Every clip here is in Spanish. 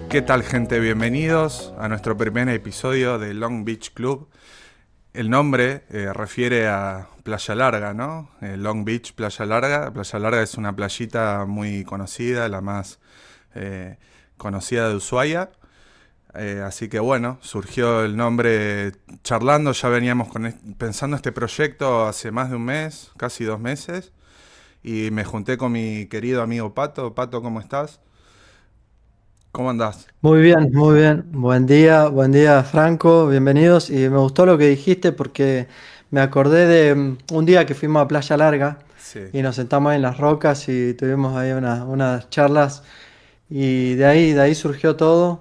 ¿Qué tal, gente? Bienvenidos a nuestro primer episodio de Long Beach Club. El nombre refiere a Playa Larga, ¿no? Long Beach, Playa Larga. Playa Larga es una playita muy conocida, la más conocida de Ushuaia. Así que bueno, surgió el nombre charlando, ya veníamos pensando este proyecto hace más de un mes, casi 2 meses, y me junté con mi querido amigo Pato. Pato, ¿cómo estás? ¿Cómo andás? Muy bien, muy bien. Buen día Franco, bienvenidos. Y me gustó lo que dijiste porque me acordé de un día que fuimos a Playa Larga Sí. y nos sentamos ahí en las rocas y tuvimos ahí unas charlas y de ahí surgió todo.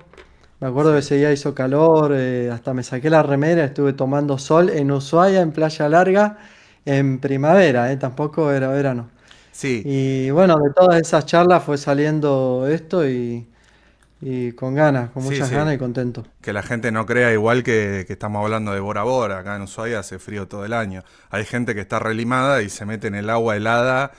Me acuerdo que Sí. ese día hizo calor, hasta me saqué la remera, estuve tomando sol en Ushuaia, en Playa Larga, en primavera, tampoco era verano. Sí, Y bueno, de todas esas charlas fue saliendo esto y con ganas, con sí, muchas sí. ganas y contento. Que la gente no crea igual que estamos hablando de Bora Bora. Acá en Ushuaia hace frío todo el año. Hay gente que está relimada y se mete en el agua helada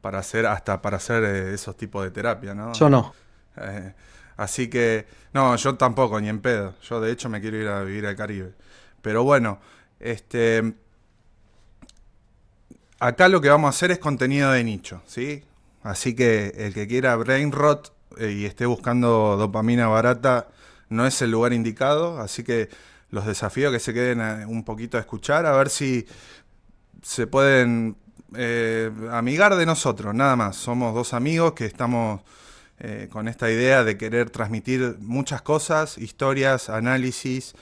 para hacer esos tipos de terapia, Yo ¿no? no. Eh, Así que, no, yo tampoco, ni en pedo. Yo de hecho me quiero ir a vivir al Caribe. Pero bueno, este, acá lo que vamos a hacer es contenido de nicho, ¿sí? Así que el que quiera brain rot y esté buscando dopamina barata no es el lugar indicado. Así que los desafío a que se queden un poquito a escuchar, a ver si se pueden amigar de nosotros, nada más. Somos dos amigos que estamos con esta idea de querer transmitir muchas cosas, historias, análisis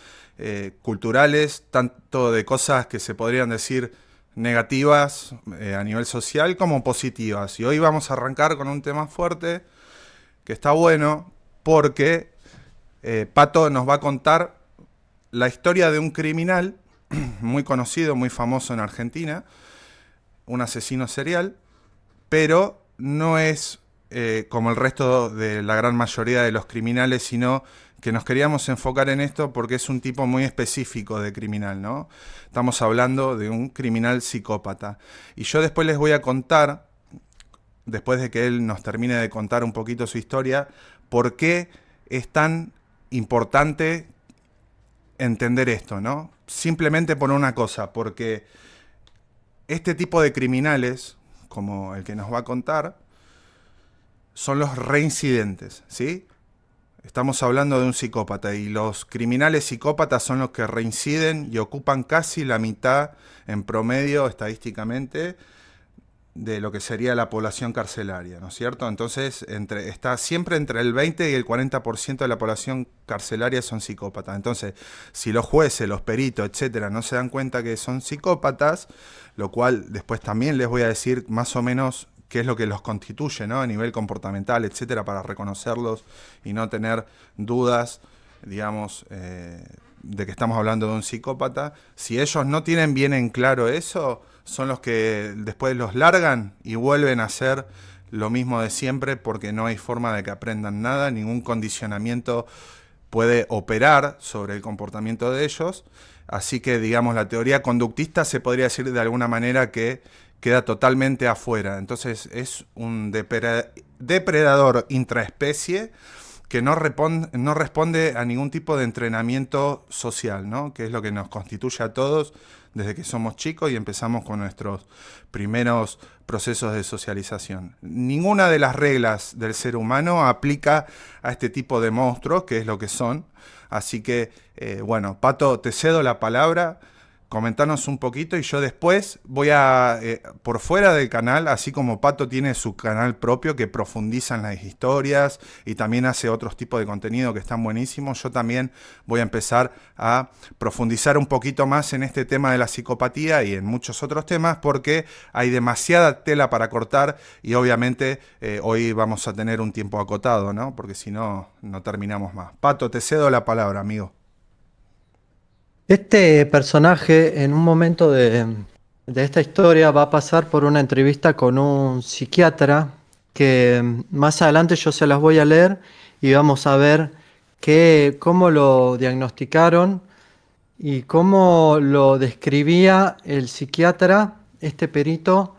culturales, tanto de cosas que se podrían decir negativas a nivel social como positivas. Y hoy vamos a arrancar con un tema fuerte que está bueno porque Pato nos va a contar la historia de un criminal muy conocido, muy famoso en Argentina, un asesino serial, pero no es como el resto de la gran mayoría de los criminales, sino que nos queríamos enfocar en esto porque es un tipo muy específico de criminal, ¿no? Estamos hablando de un criminal psicópata. Y yo después les voy a contar, después de que él nos termine de contar un poquito su historia, por qué es tan importante entender esto, ¿no? Simplemente por una cosa, porque este tipo de criminales, como el que nos va a contar, son los reincidentes, ¿sí? Estamos hablando de un psicópata y los criminales psicópatas son los que reinciden y ocupan casi la mitad en promedio estadísticamente de lo que sería la población carcelaria, ¿no es cierto? Entonces está siempre entre el 20 y el 40% de la población carcelaria son psicópatas. Entonces, si los jueces, los peritos, etcétera, no se dan cuenta que son psicópatas, lo cual después también les voy a decir más o menos qué es lo que los constituye, ¿no? A nivel comportamental, etcétera, para reconocerlos y no tener dudas, digamos, de que estamos hablando de un psicópata. Si ellos no tienen bien en claro eso, son los que después los largan y vuelven a hacer lo mismo de siempre porque no hay forma de que aprendan nada, ningún condicionamiento puede operar sobre el comportamiento de ellos. Así que, digamos, la teoría conductista se podría decir de alguna manera que queda totalmente afuera. Entonces es un depredador intraespecie que no responde a ningún tipo de entrenamiento social, ¿no? Que es lo que nos constituye a todos desde que somos chicos y empezamos con nuestros primeros procesos de socialización. Ninguna de las reglas del ser humano aplica a este tipo de monstruos, que es lo que son. Así que, bueno, Pato, te cedo la palabra, comentanos un poquito y yo después voy a, por fuera del canal, así como Pato tiene su canal propio que profundiza en las historias y también hace otros tipos de contenido que están buenísimos, yo también voy a empezar a profundizar un poquito más en este tema de la psicopatía y en muchos otros temas porque hay demasiada tela para cortar y obviamente hoy vamos a tener un tiempo acotado, ¿no? Porque si no, no terminamos más. Pato, te cedo la palabra, amigo. Este personaje en un momento de esta historia va a pasar por una entrevista con un psiquiatra que más adelante yo se las voy a leer y vamos a ver cómo lo diagnosticaron y cómo lo describía el psiquiatra, este perito,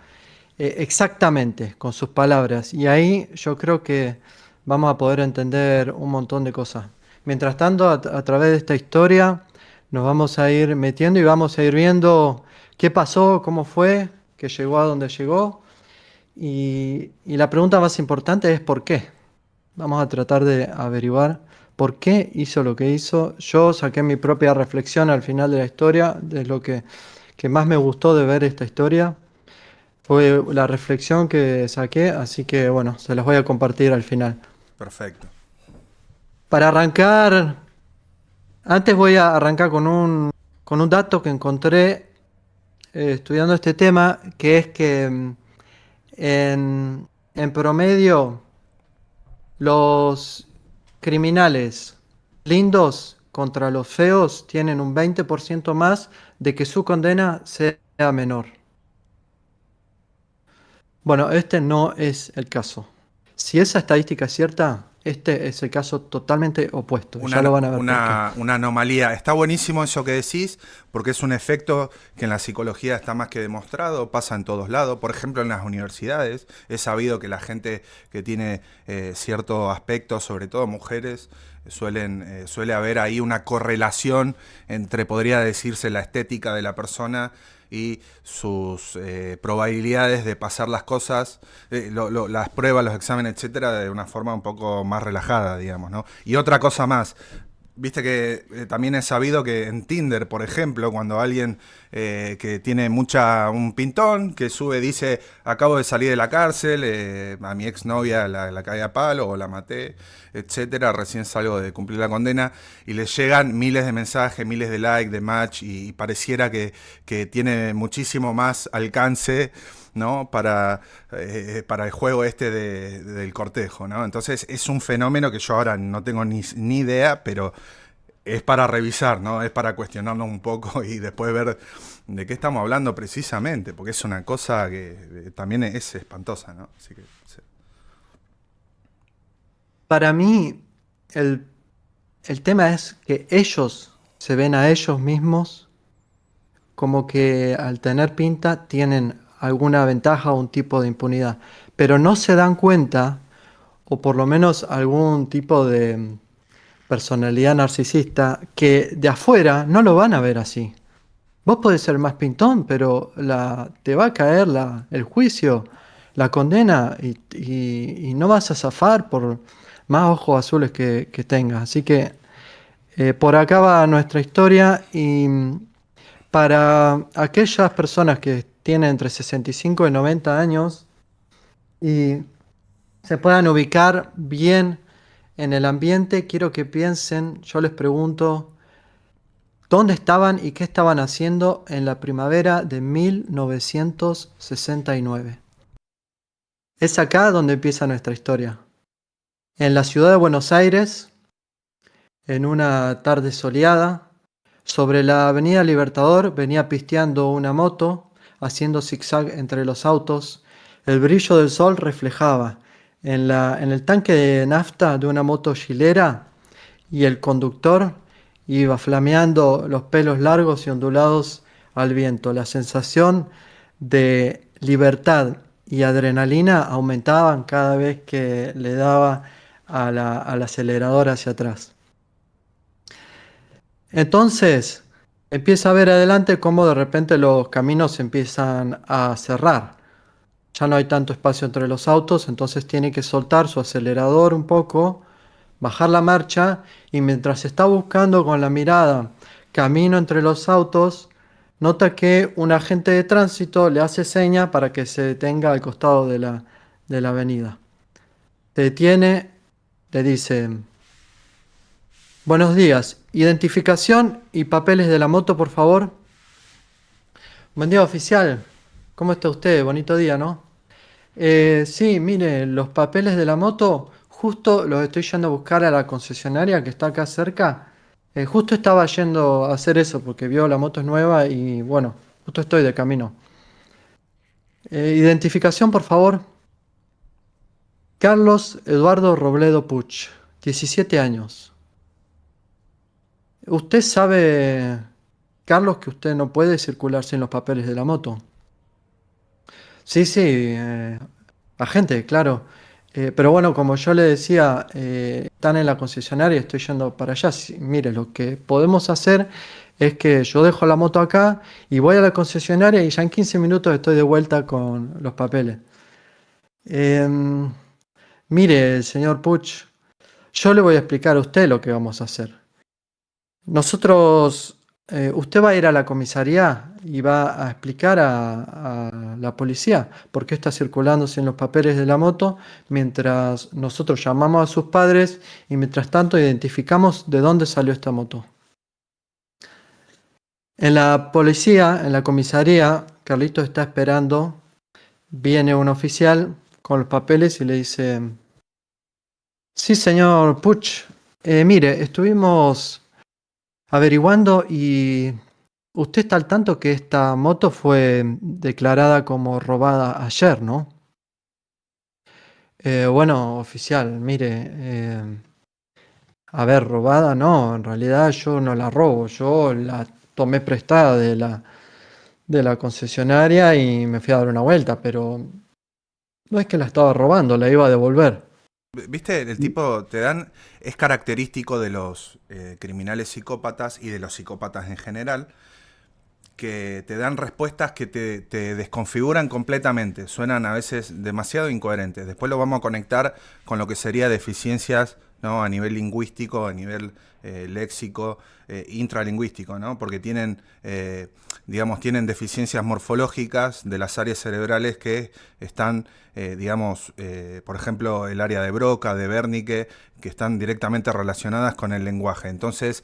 exactamente con sus palabras. Y ahí yo creo que vamos a poder entender un montón de cosas. Mientras tanto, a través de esta historia, nos vamos a ir metiendo y vamos a ir viendo qué pasó, cómo fue, que llegó a donde llegó. Y la pregunta más importante es ¿por qué? Vamos a tratar de averiguar por qué hizo lo que hizo. Yo saqué mi propia reflexión al final de la historia, de lo que más me gustó de ver esta historia. Fue la reflexión que saqué, así que bueno, se las voy a compartir al final. Perfecto. Para arrancar, antes voy a arrancar con un dato que encontré estudiando este tema, que es que en promedio los criminales lindos contra los feos tienen un 20% más de que su condena sea menor. Bueno, este no es el caso. Si esa estadística es cierta, este es el caso totalmente opuesto. Ya lo van a ver por qué. Una anomalía. Está buenísimo eso que decís, porque es un efecto que en la psicología está más que demostrado, pasa en todos lados. Por ejemplo, en las universidades es sabido que la gente que tiene cierto aspecto, sobre todo mujeres, suele haber ahí una correlación entre, podría decirse, la estética de la persona y sus probabilidades de pasar las cosas, las pruebas, los exámenes, etcétera, de una forma un poco más relajada, digamos, ¿no? Y otra cosa más. Viste que también es sabido que en Tinder, por ejemplo, cuando alguien que tiene un pintón, que sube, dice, acabo de salir de la cárcel, a mi exnovia la caí a palo o la maté, etcétera, recién salgo de cumplir la condena, y les llegan miles de mensajes, miles de likes, de match, y pareciera que tiene muchísimo más alcance, ¿no? Para el juego este del cortejo, ¿no? Entonces es un fenómeno que yo ahora no tengo ni idea, pero es para revisar, ¿no? Es para cuestionarnos un poco y después ver de qué estamos hablando precisamente, porque es una cosa que también es espantosa, ¿no? Así que, sí. Para mí, el, el tema es que ellos se ven a ellos mismos como que al tener pinta tienen alguna ventaja o un tipo de impunidad, pero no se dan cuenta, o por lo menos algún tipo de personalidad narcisista, que de afuera no lo van a ver así. Vos podés ser más pintón, pero te va a caer el juicio, la condena, y no vas a zafar por más ojos azules que tengas. Así que por acá va nuestra historia y para aquellas personas que tienen entre 65 y 90 años y se puedan ubicar bien en el ambiente, quiero que piensen, yo les pregunto, ¿dónde estaban y qué estaban haciendo en la primavera de 1969? Es acá donde empieza nuestra historia. En la ciudad de Buenos Aires, en una tarde soleada, sobre la avenida Libertador venía pisteando una moto, haciendo zigzag entre los autos. El brillo del sol reflejaba en el tanque de nafta de una moto chilera y el conductor iba flameando los pelos largos y ondulados al viento. La sensación de libertad y adrenalina aumentaban cada vez que le daba al acelerador hacia atrás. Entonces, empieza a ver adelante cómo de repente los caminos se empiezan a cerrar. Ya no hay tanto espacio entre los autos, entonces tiene que soltar su acelerador un poco, bajar la marcha y mientras está buscando con la mirada camino entre los autos, nota que un agente de tránsito le hace seña para que se detenga al costado de la avenida. Se detiene, le dice, buenos días, identificación y papeles de la moto, por favor. Buen día, oficial. ¿Cómo está usted? Bonito día, ¿no? Sí, mire, los papeles de la moto justo los estoy yendo a buscar a la concesionaria que está acá cerca. Justo estaba yendo a hacer eso porque vio la moto es nueva y bueno, justo estoy de camino. Identificación, por favor. Carlos Eduardo Robledo Puch, 17 años. ¿Usted sabe, Carlos, que usted no puede circular sin los papeles de la moto? Sí, sí, agente, claro. Pero bueno, como yo le decía, están en la concesionaria, estoy yendo para allá. Mire, lo que podemos hacer es que yo dejo la moto acá y voy a la concesionaria y ya en 15 minutos estoy de vuelta con los papeles. Em, Mire, señor Puch, yo le voy a explicar a usted lo que vamos a hacer. Nosotros, usted va a ir a la comisaría y va a explicar a la policía por qué está circulando sin los papeles de la moto, mientras nosotros llamamos a sus padres y mientras tanto identificamos de dónde salió esta moto. En la policía, en la comisaría, Carlitos está esperando, viene un oficial con los papeles y le dice, sí, señor Puch, mire, estuvimos averiguando y usted está al tanto que esta moto fue declarada como robada ayer, ¿no? Bueno, oficial, mire, a ver, robada no, en realidad yo no la robo, yo la tomé prestada de la concesionaria y me fui a dar una vuelta, pero no es que la estaba robando, la iba a devolver. ¿Viste? El tipo te dan, es característico de los criminales psicópatas y de los psicópatas en general, que te dan respuestas que te desconfiguran completamente, suenan a veces demasiado incoherentes. Después lo vamos a conectar con lo que sería deficiencias, ¿no? A nivel lingüístico, a nivel léxico, intralingüístico, ¿no? Porque tienen, digamos, tienen deficiencias morfológicas de las áreas cerebrales que están, digamos, por ejemplo, el área de Broca, de Wernicke, que están directamente relacionadas con el lenguaje. Entonces,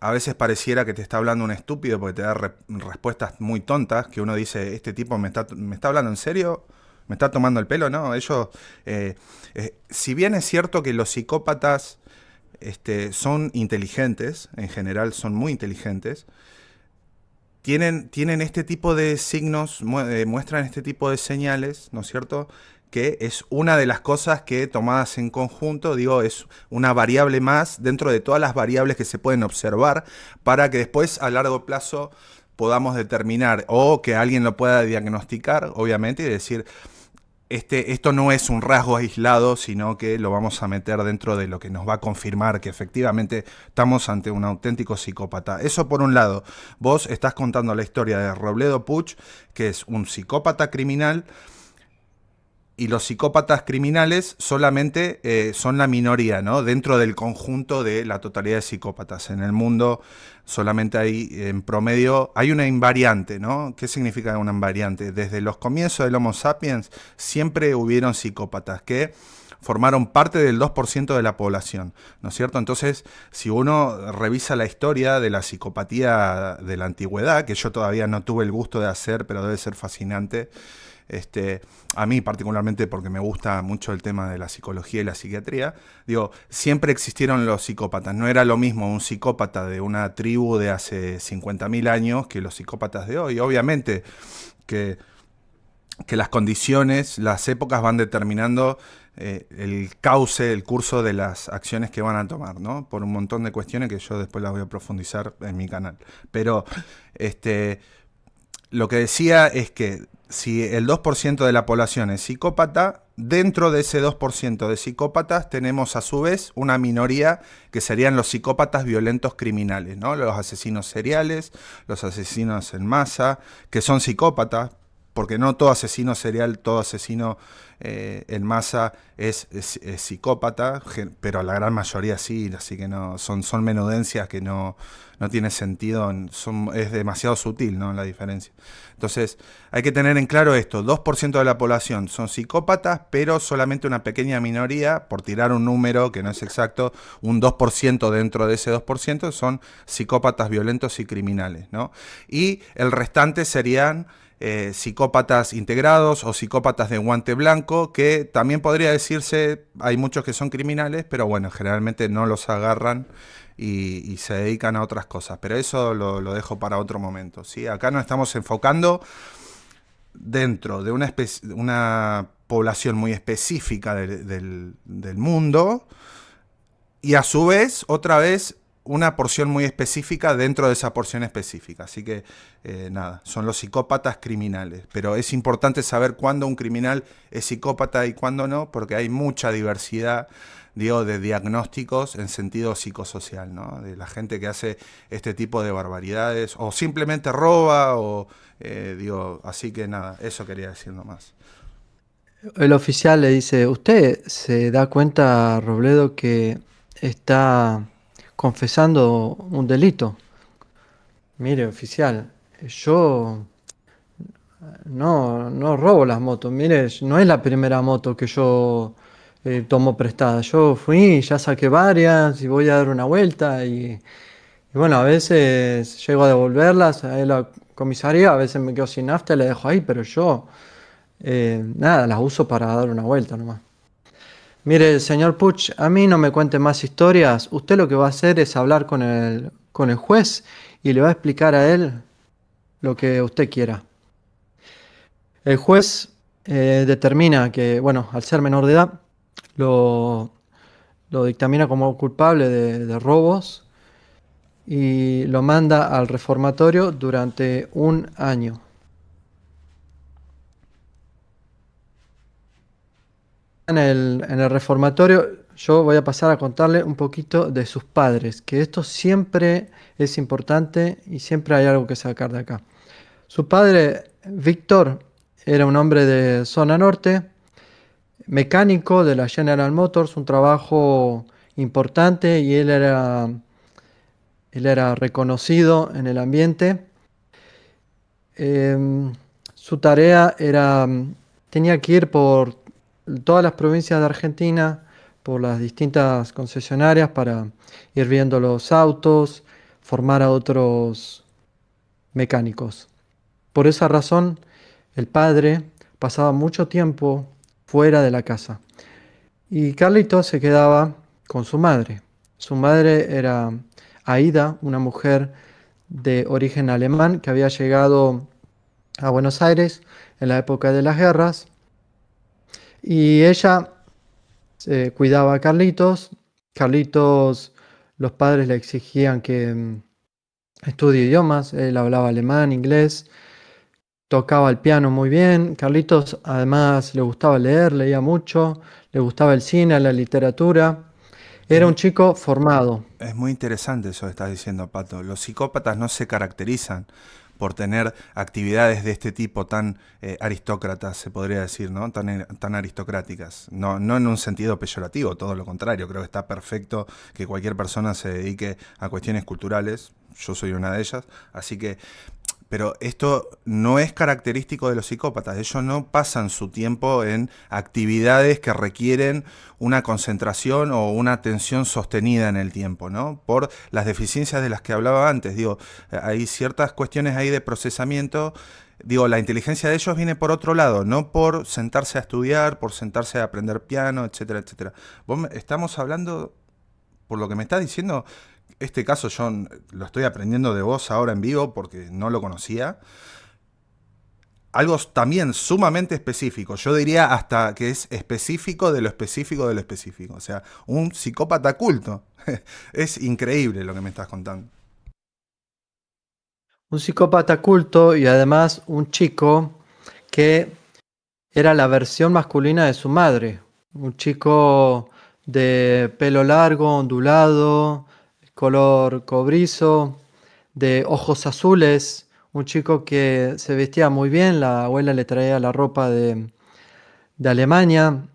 a veces pareciera que te está hablando un estúpido porque te da respuestas muy tontas, que uno dice, este tipo me está hablando en serio, me está tomando el pelo, ¿no? Ellos, si bien es cierto que los psicópatas son inteligentes, en general son muy inteligentes, tienen este tipo de signos, muestran este tipo de señales, ¿no es cierto? Que es una de las cosas que tomadas en conjunto, digo, es una variable más dentro de todas las variables que se pueden observar para que después a largo plazo podamos determinar o que alguien lo pueda diagnosticar, obviamente, y decir, esto no es un rasgo aislado, sino que lo vamos a meter dentro de lo que nos va a confirmar que efectivamente estamos ante un auténtico psicópata. Eso por un lado. Vos estás contando la historia de Robledo Puch, que es un psicópata criminal, y los psicópatas criminales solamente son la minoría, ¿no? Dentro del conjunto de la totalidad de psicópatas. En el mundo solamente hay, en promedio, hay una invariante, ¿no? ¿Qué significa una invariante? Desde los comienzos del Homo sapiens siempre hubieron psicópatas que formaron parte del 2% de la población, ¿no es cierto? Entonces, si uno revisa la historia de la psicopatía de la antigüedad, que yo todavía no tuve el gusto de hacer, pero debe ser fascinante, a mí particularmente porque me gusta mucho el tema de la psicología y la psiquiatría, digo, siempre existieron los psicópatas. No era lo mismo un psicópata de una tribu de hace 50.000 años que los psicópatas de hoy. Obviamente que, que las condiciones, las épocas van determinando el cauce, el curso de las acciones que van a tomar, ¿no? Por un montón de cuestiones que yo después las voy a profundizar en mi canal. Pero lo que decía es que si el 2% de la población es psicópata, dentro de ese 2% de psicópatas tenemos a su vez una minoría que serían los psicópatas violentos criminales, ¿no? Los asesinos seriales, los asesinos en masa, que son psicópatas, porque no todo asesino serial, todo asesino en masa es psicópata, pero la gran mayoría sí, así que no son menudencias que no tiene sentido, es demasiado sutil, ¿no? La diferencia. Entonces, hay que tener en claro esto, 2% de la población son psicópatas, pero solamente una pequeña minoría, por tirar un número que no es exacto, un 2% dentro de ese 2% son psicópatas violentos y criminales, ¿no? Y el restante serían psicópatas integrados o psicópatas de guante blanco, que también podría decirse, hay muchos que son criminales, pero bueno, generalmente no los agarran y se dedican a otras cosas. Pero eso lo dejo para otro momento, ¿sí? Acá nos estamos enfocando dentro de una población muy específica del mundo y a su vez, otra vez, una porción muy específica dentro de esa porción específica. Así que, nada, son los psicópatas criminales. Pero es importante saber cuándo un criminal es psicópata y cuándo no, porque hay mucha diversidad, digo, de diagnósticos en sentido psicosocial, ¿no? De la gente que hace este tipo de barbaridades, o simplemente roba, o, digo, así que nada, eso quería decir nomás. El oficial le dice, ¿usted se da cuenta, Robledo, que está confesando un delito? Mire, oficial, yo no robo las motos. Mire, no es la primera moto que yo tomo prestada. Yo fui, ya saqué varias y voy a dar una vuelta y bueno, a veces llego a devolverlas a la comisaría, a veces me quedo sin nafta y la dejo ahí, pero yo nada, las uso para dar una vuelta nomás. Mire, señor Puch, a mí no me cuente más historias. Usted lo que va a hacer es hablar con el juez y le va a explicar a él lo que usted quiera. El juez determina que, bueno, al ser menor de edad, lo, lo dictamina como culpable de robos y lo manda al reformatorio durante un año. En el reformatorio yo voy a pasar a contarle un poquito de sus padres, que esto siempre es importante y siempre hay algo que sacar de acá. Su padre, Víctor, era un hombre de zona norte, mecánico de la General Motors, un trabajo importante y él era reconocido en el ambiente. Su tarea era, tenía que ir por todas las provincias de Argentina, por las distintas concesionarias para ir viendo los autos, formar a otros mecánicos. Por esa razón, el padre pasaba mucho tiempo fuera de la casa y Carlito se quedaba con su madre. Su madre era Aida, una mujer de origen alemán que había llegado a Buenos Aires en la época de las guerras y ella cuidaba a Carlitos. Carlitos, los padres le exigían que estudie idiomas, él hablaba alemán, inglés, tocaba el piano muy bien. Carlitos además le gustaba leer, leía mucho, le gustaba el cine, la literatura. Es, Era un chico formado. es muy interesante eso que estás diciendo, Pato. Los psicópatas no se caracterizan por tener actividades de este tipo tan aristócratas, se podría decir, ¿no? Tan aristocráticas. No, no en un sentido peyorativo, todo lo contrario. Creo que está perfecto que cualquier persona se dedique a cuestiones culturales. Yo soy una de ellas. Así que, pero esto no es característico de los psicópatas. Ellos no pasan su tiempo en actividades que requieren una concentración o una atención sostenida en el tiempo, ¿no? Por las deficiencias de las que hablaba antes. Digo, hay ciertas cuestiones ahí de procesamiento. Digo, la inteligencia de ellos viene por otro lado, no por sentarse a estudiar, por sentarse a aprender piano, etcétera, etcétera. Estamos hablando, por lo que me estás diciendo, este caso yo lo estoy aprendiendo de vos ahora en vivo porque no lo conocía. Algo también sumamente específico, yo diría hasta que es específico de lo específico de lo específico. O sea, un psicópata culto. Es increíble lo que me estás contando. Un psicópata culto y además un chico que era la versión masculina de su madre. Un chico de pelo largo, ondulado, color cobrizo, de ojos azules. Un chico que se vestía muy bien, la abuela le traía la ropa de Alemania.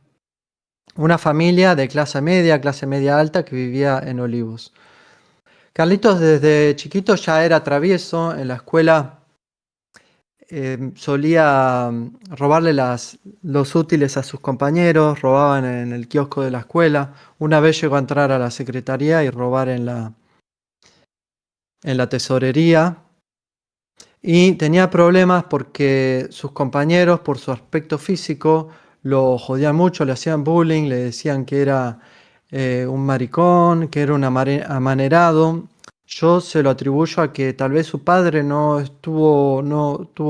Una familia de clase media alta que vivía en Olivos. Carlitos desde chiquito ya era travieso en la escuela. Solía robarle los útiles a sus compañeros, robaban en el kiosco de la escuela. Una vez llegó a entrar a la secretaría y robar en la tesorería. Y tenía problemas porque sus compañeros, por su aspecto físico, lo jodían mucho, le hacían bullying, le decían que era un maricón, que era un amanerado. Yo se lo atribuyo a que tal vez su padre no tuvo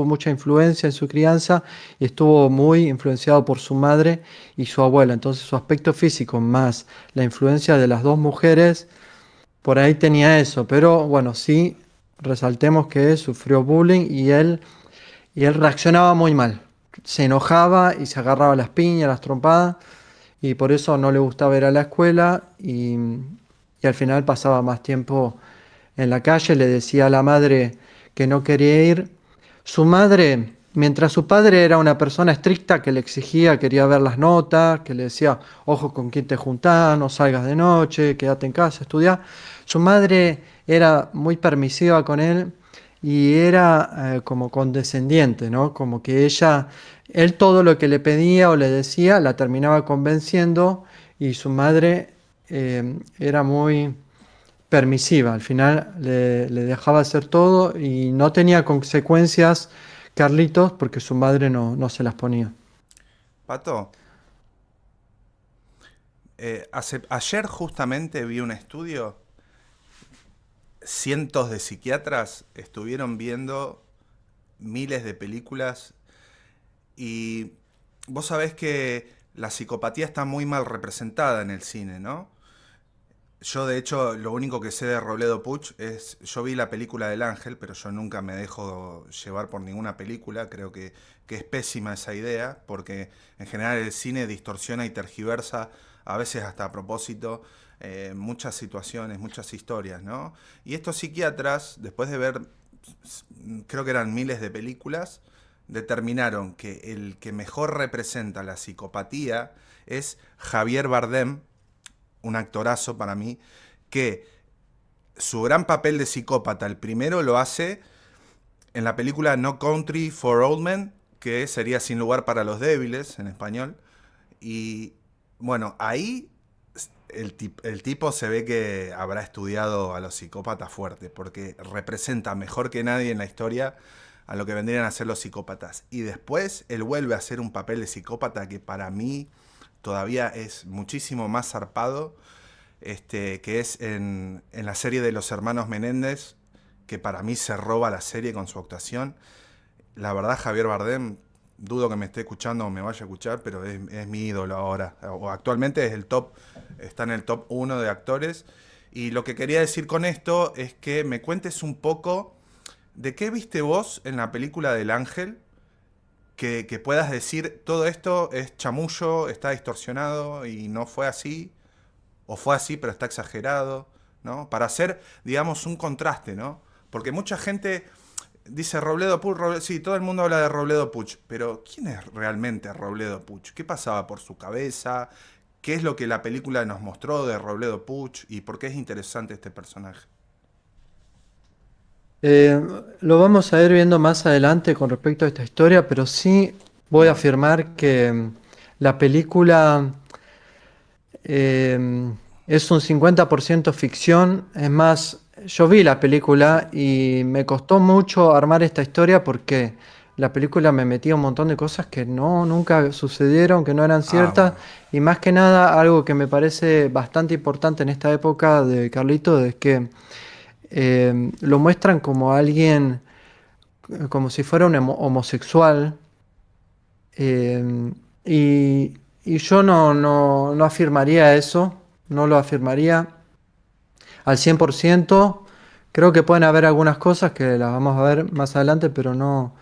mucha influencia en su crianza y estuvo muy influenciado por su madre y su abuela. Entonces su aspecto físico más la influencia de las dos mujeres por ahí tenía eso, pero bueno, sí, resaltemos que sufrió bullying y él reaccionaba muy mal. Se enojaba y se agarraba las piñas, las trompadas, y por eso no le gustaba ir a la escuela y al final pasaba más tiempo en la calle, le decía a la madre que no quería ir. Su madre, mientras su padre era una persona estricta que le exigía, quería ver las notas, que le decía, ojo con quién te juntás, no salgas de noche, quédate en casa, estudia. Su madre era muy permisiva con él y era como condescendiente, ¿no? Como que él todo lo que le pedía o le decía, la terminaba convenciendo y su madre era muy permisiva. Al final le dejaba hacer todo y no tenía consecuencias Carlitos porque su madre no se las ponía. Pato, ayer justamente vi un estudio, cientos de psiquiatras estuvieron viendo miles de películas y vos sabés que la psicopatía está muy mal representada en el cine, ¿no? Yo de hecho lo único que sé de Robledo Puch es, yo vi la película del Ángel, pero yo nunca me dejo llevar por ninguna película, creo que es pésima esa idea, porque en general el cine distorsiona y tergiversa, a veces hasta a propósito, muchas situaciones, muchas historias, ¿no? Y estos psiquiatras, después de ver, creo que eran miles de películas, determinaron que el que mejor representa la psicopatía es Javier Bardem, un actorazo para mí, que su gran papel de psicópata, el primero lo hace en la película No Country for Old Men, que sería Sin lugar para los débiles en español. Y bueno, ahí el tipo se ve que habrá estudiado a los psicópatas fuerte, porque representa mejor que nadie en la historia a lo que vendrían a ser los psicópatas. Y después él vuelve a hacer un papel de psicópata que para mí todavía es muchísimo más zarpado, que es en la serie de los hermanos Menéndez, que para mí se roba la serie con su actuación. La verdad, Javier Bardem, dudo que me esté escuchando o me vaya a escuchar, pero es mi ídolo ahora. O actualmente es el top, está en el top 1 de actores. Y lo que quería decir con esto es que me cuentes un poco de qué viste vos en la película del Ángel, que puedas decir todo esto es chamullo, está distorsionado y no fue así, o fue así pero está exagerado, ¿no? Para hacer, digamos, un contraste, ¿no? Porque mucha gente dice Robledo Puch, sí, todo el mundo habla de Robledo Puch, pero ¿quién es realmente Robledo Puch? ¿Qué pasaba por su cabeza? ¿Qué es lo que la película nos mostró de Robledo Puch? ¿Y por qué es interesante este personaje? Eh, lo vamos a ir viendo más adelante con respecto a esta historia, pero sí voy a Bueno, afirmar que la película eh, es un 50% ficción. Es más, yo vi la película y me costó mucho armar esta historia porque la película me metía un montón de cosas que nunca sucedieron, que no eran ciertas. bueno. Y más que nada, algo que me parece bastante importante en esta época de Carlito es que lo muestran como alguien, como si fuera un homosexual. eh, y yo no afirmaría eso, no lo afirmaría al 100%. Creo que pueden haber algunas cosas que las vamos a ver más adelante, pero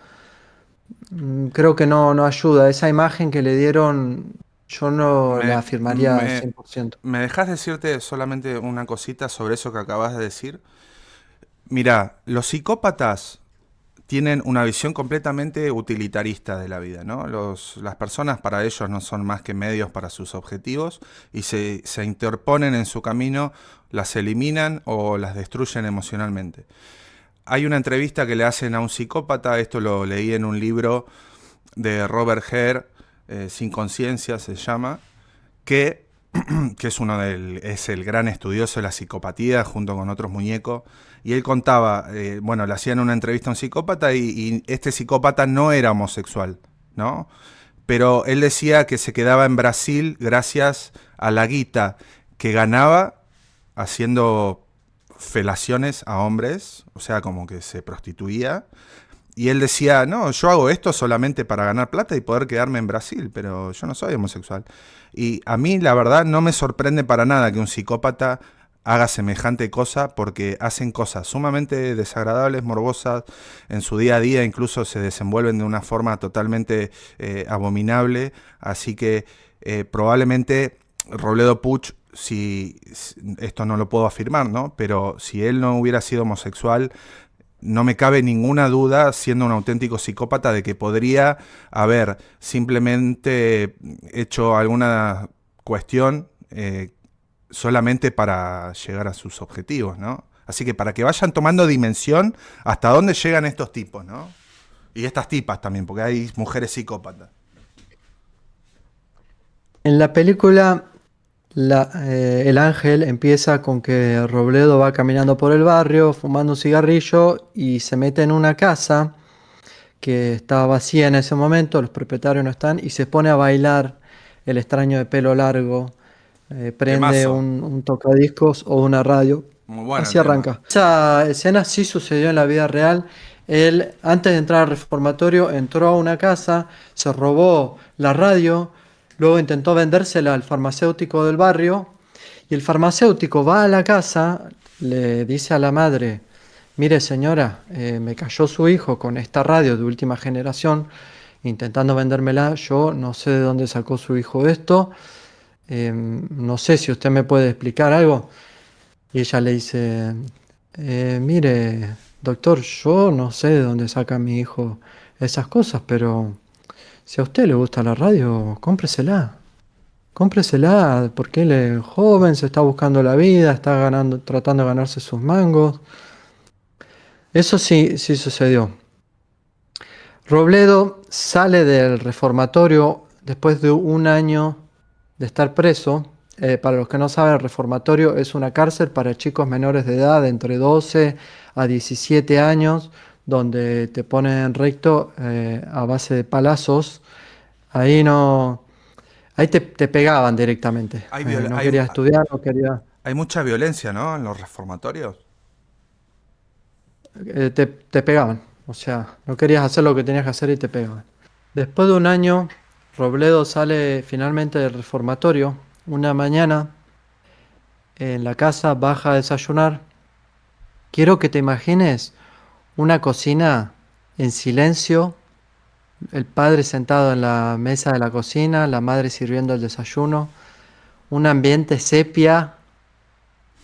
creo que no ayuda. Esa imagen que le dieron, yo no la Me, afirmaría al me, 100%. ¿Me dejas decirte solamente una cosita sobre eso que acabas de decir? Mira, los psicópatas tienen una visión completamente utilitarista de la vida, ¿no? Las personas para ellos no son más que medios para sus objetivos y se interponen en su camino, las eliminan o las destruyen emocionalmente. Hay una entrevista que le hacen a un psicópata, esto lo leí en un libro de Robert Hare, Sin conciencia se llama, que, que es es el gran estudioso de la psicopatía junto con otros muñecos, y él contaba, bueno, le hacían una entrevista a un psicópata y este psicópata no era homosexual, ¿no? Pero él decía que se quedaba en Brasil gracias a la guita que ganaba haciendo felaciones a hombres, o sea, como que se prostituía, y él decía, no, yo hago esto solamente para ganar plata y poder quedarme en Brasil, pero yo no soy homosexual. Y a mí, la verdad, no me sorprende para nada que un psicópata haga semejante cosa porque hacen cosas sumamente desagradables, morbosas en su día a día, incluso se desenvuelven de una forma totalmente abominable, así que probablemente Robledo Puch, si esto no lo puedo afirmar, ¿no? Pero si él no hubiera sido homosexual, no me cabe ninguna duda, siendo un auténtico psicópata, de que podría haber simplemente hecho alguna cuestión solamente para llegar a sus objetivos, ¿no? Así que para que vayan tomando dimensión hasta dónde llegan estos tipos, ¿no? Y estas tipas también, porque hay mujeres psicópatas. En la película, el ángel empieza con que Robledo va caminando por el barrio, fumando un cigarrillo y se mete en una casa que estaba vacía en ese momento, los propietarios no están, y se pone a bailar el extraño de pelo largo, prende Temazo. un tocadiscos o una radio. Muy bueno el Así tema. arranca. Esa escena sí sucedió en la vida real. Él, antes de entrar al reformatorio, entró a una casa, se robó la radio, luego intentó vendérsela al farmacéutico del barrio, y el farmacéutico va a la casa, le dice a la madre: mire señora, me cayó su hijo con esta radio de última generación, intentando vendérmela. Yo no sé de dónde sacó su hijo esto, no sé si usted me puede explicar algo. Y ella le dice: mire, doctor, yo no sé de dónde saca mi hijo esas cosas, pero si a usted le gusta la radio, cómpresela. Cómpresela porque él es joven, se está buscando la vida, está ganando, tratando de ganarse sus mangos. Eso sí, sí sucedió. Robledo sale del reformatorio después de un año de estar preso. Para los que no saben, el reformatorio es una cárcel para chicos menores de edad, de entre 12 a 17 años, donde te ponen recto a base de palazos. Ahí no, ahí te pegaban directamente. Hay, No quería estudiar, no quería. hay mucha violencia, ¿no? En los reformatorios. Te pegaban. O sea, no querías hacer lo que tenías que hacer y te pegaban. Después de un año, Robledo sale finalmente del reformatorio. Una mañana, en la casa, baja a desayunar. Quiero que te imagines una cocina en silencio, el padre sentado en la mesa de la cocina, la madre sirviendo el desayuno, un ambiente sepia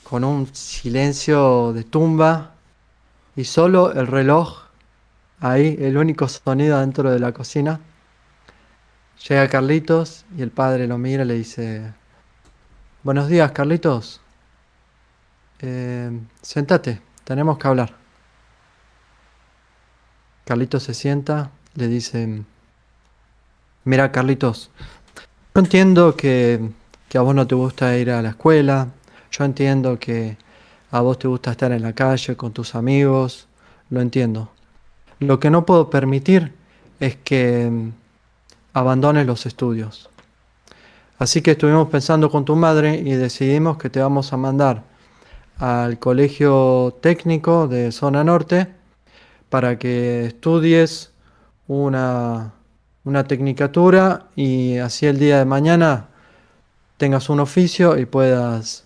con un silencio de tumba y solo el reloj ahí, el único sonido dentro de la cocina. Llega Carlitos y el padre lo mira y le dice: buenos días, Carlitos. Sentate, tenemos que hablar. Carlitos se sienta, le dice: mira, Carlitos, yo entiendo que a vos no te gusta ir a la escuela, yo entiendo que a vos te gusta estar en la calle con tus amigos, lo entiendo. Lo que no puedo permitir es que abandones los estudios. Así que estuvimos pensando con tu madre y decidimos que te vamos a mandar al colegio técnico de zona norte para que estudies una, una tecnicatura y así el día de mañana tengas un oficio y puedas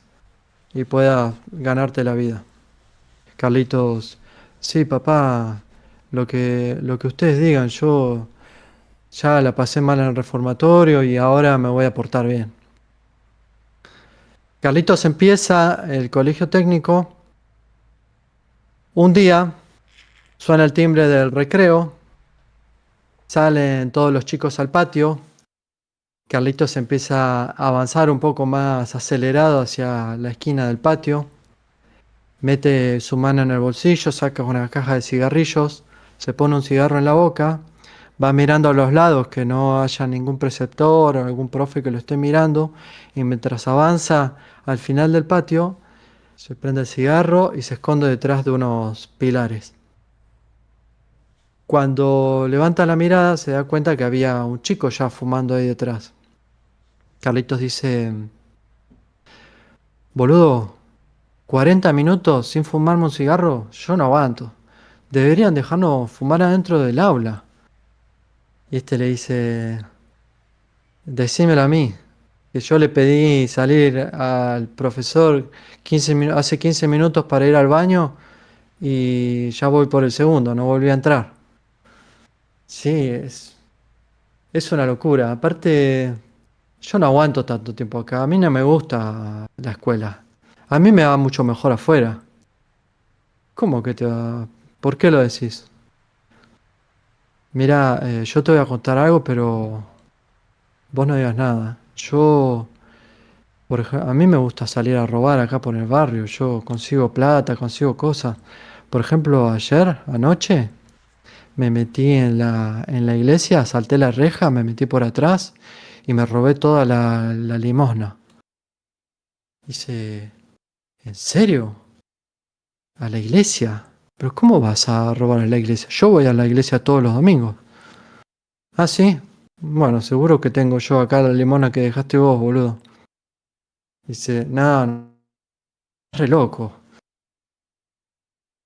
ganarte la vida. Carlitos: sí, papá, lo que ustedes digan, yo ya la pasé mal en el reformatorio y ahora me voy a portar bien. Carlitos empieza el colegio técnico. Un día suena el timbre del recreo, salen todos los chicos al patio. Carlitos empieza a avanzar un poco más acelerado hacia la esquina del patio. Mete su mano en el bolsillo, saca una caja de cigarrillos, se pone un cigarro en la boca, va mirando a los lados que no haya ningún preceptor o algún profe que lo esté mirando, y mientras avanza al final del patio, se prende el cigarro y se esconde detrás de unos pilares. Cuando levanta la mirada se da cuenta que había un chico ya fumando ahí detrás. Carlitos dice: boludo, 40 minutos sin fumarme un cigarro, yo no aguanto. Deberían dejarnos fumar adentro del aula. Y este le dice: decímelo a mí. que yo le pedí salir al profesor hace 15 minutos para ir al baño y ya voy por el segundo, no volví a entrar. Sí, es una locura. Aparte, yo no aguanto tanto tiempo acá. A mí no me gusta la escuela. A mí me va mucho mejor afuera. ¿Cómo que te va? ¿Por qué lo decís? Mira, yo te voy a contar algo, pero vos no digas nada. A mí me gusta salir a robar acá por el barrio. Yo consigo plata, consigo cosas. Por ejemplo, ayer, anoche, me metí en la iglesia, salté la reja, me metí por atrás y me robé toda la limosna. Dice, ¿en serio? ¿A la iglesia? ¿Pero cómo vas a robar a la iglesia? Yo voy a la iglesia todos los domingos. Ah, sí. Bueno, seguro que tengo yo acá la limona que dejaste vos, boludo. Dice, no, no, re loco.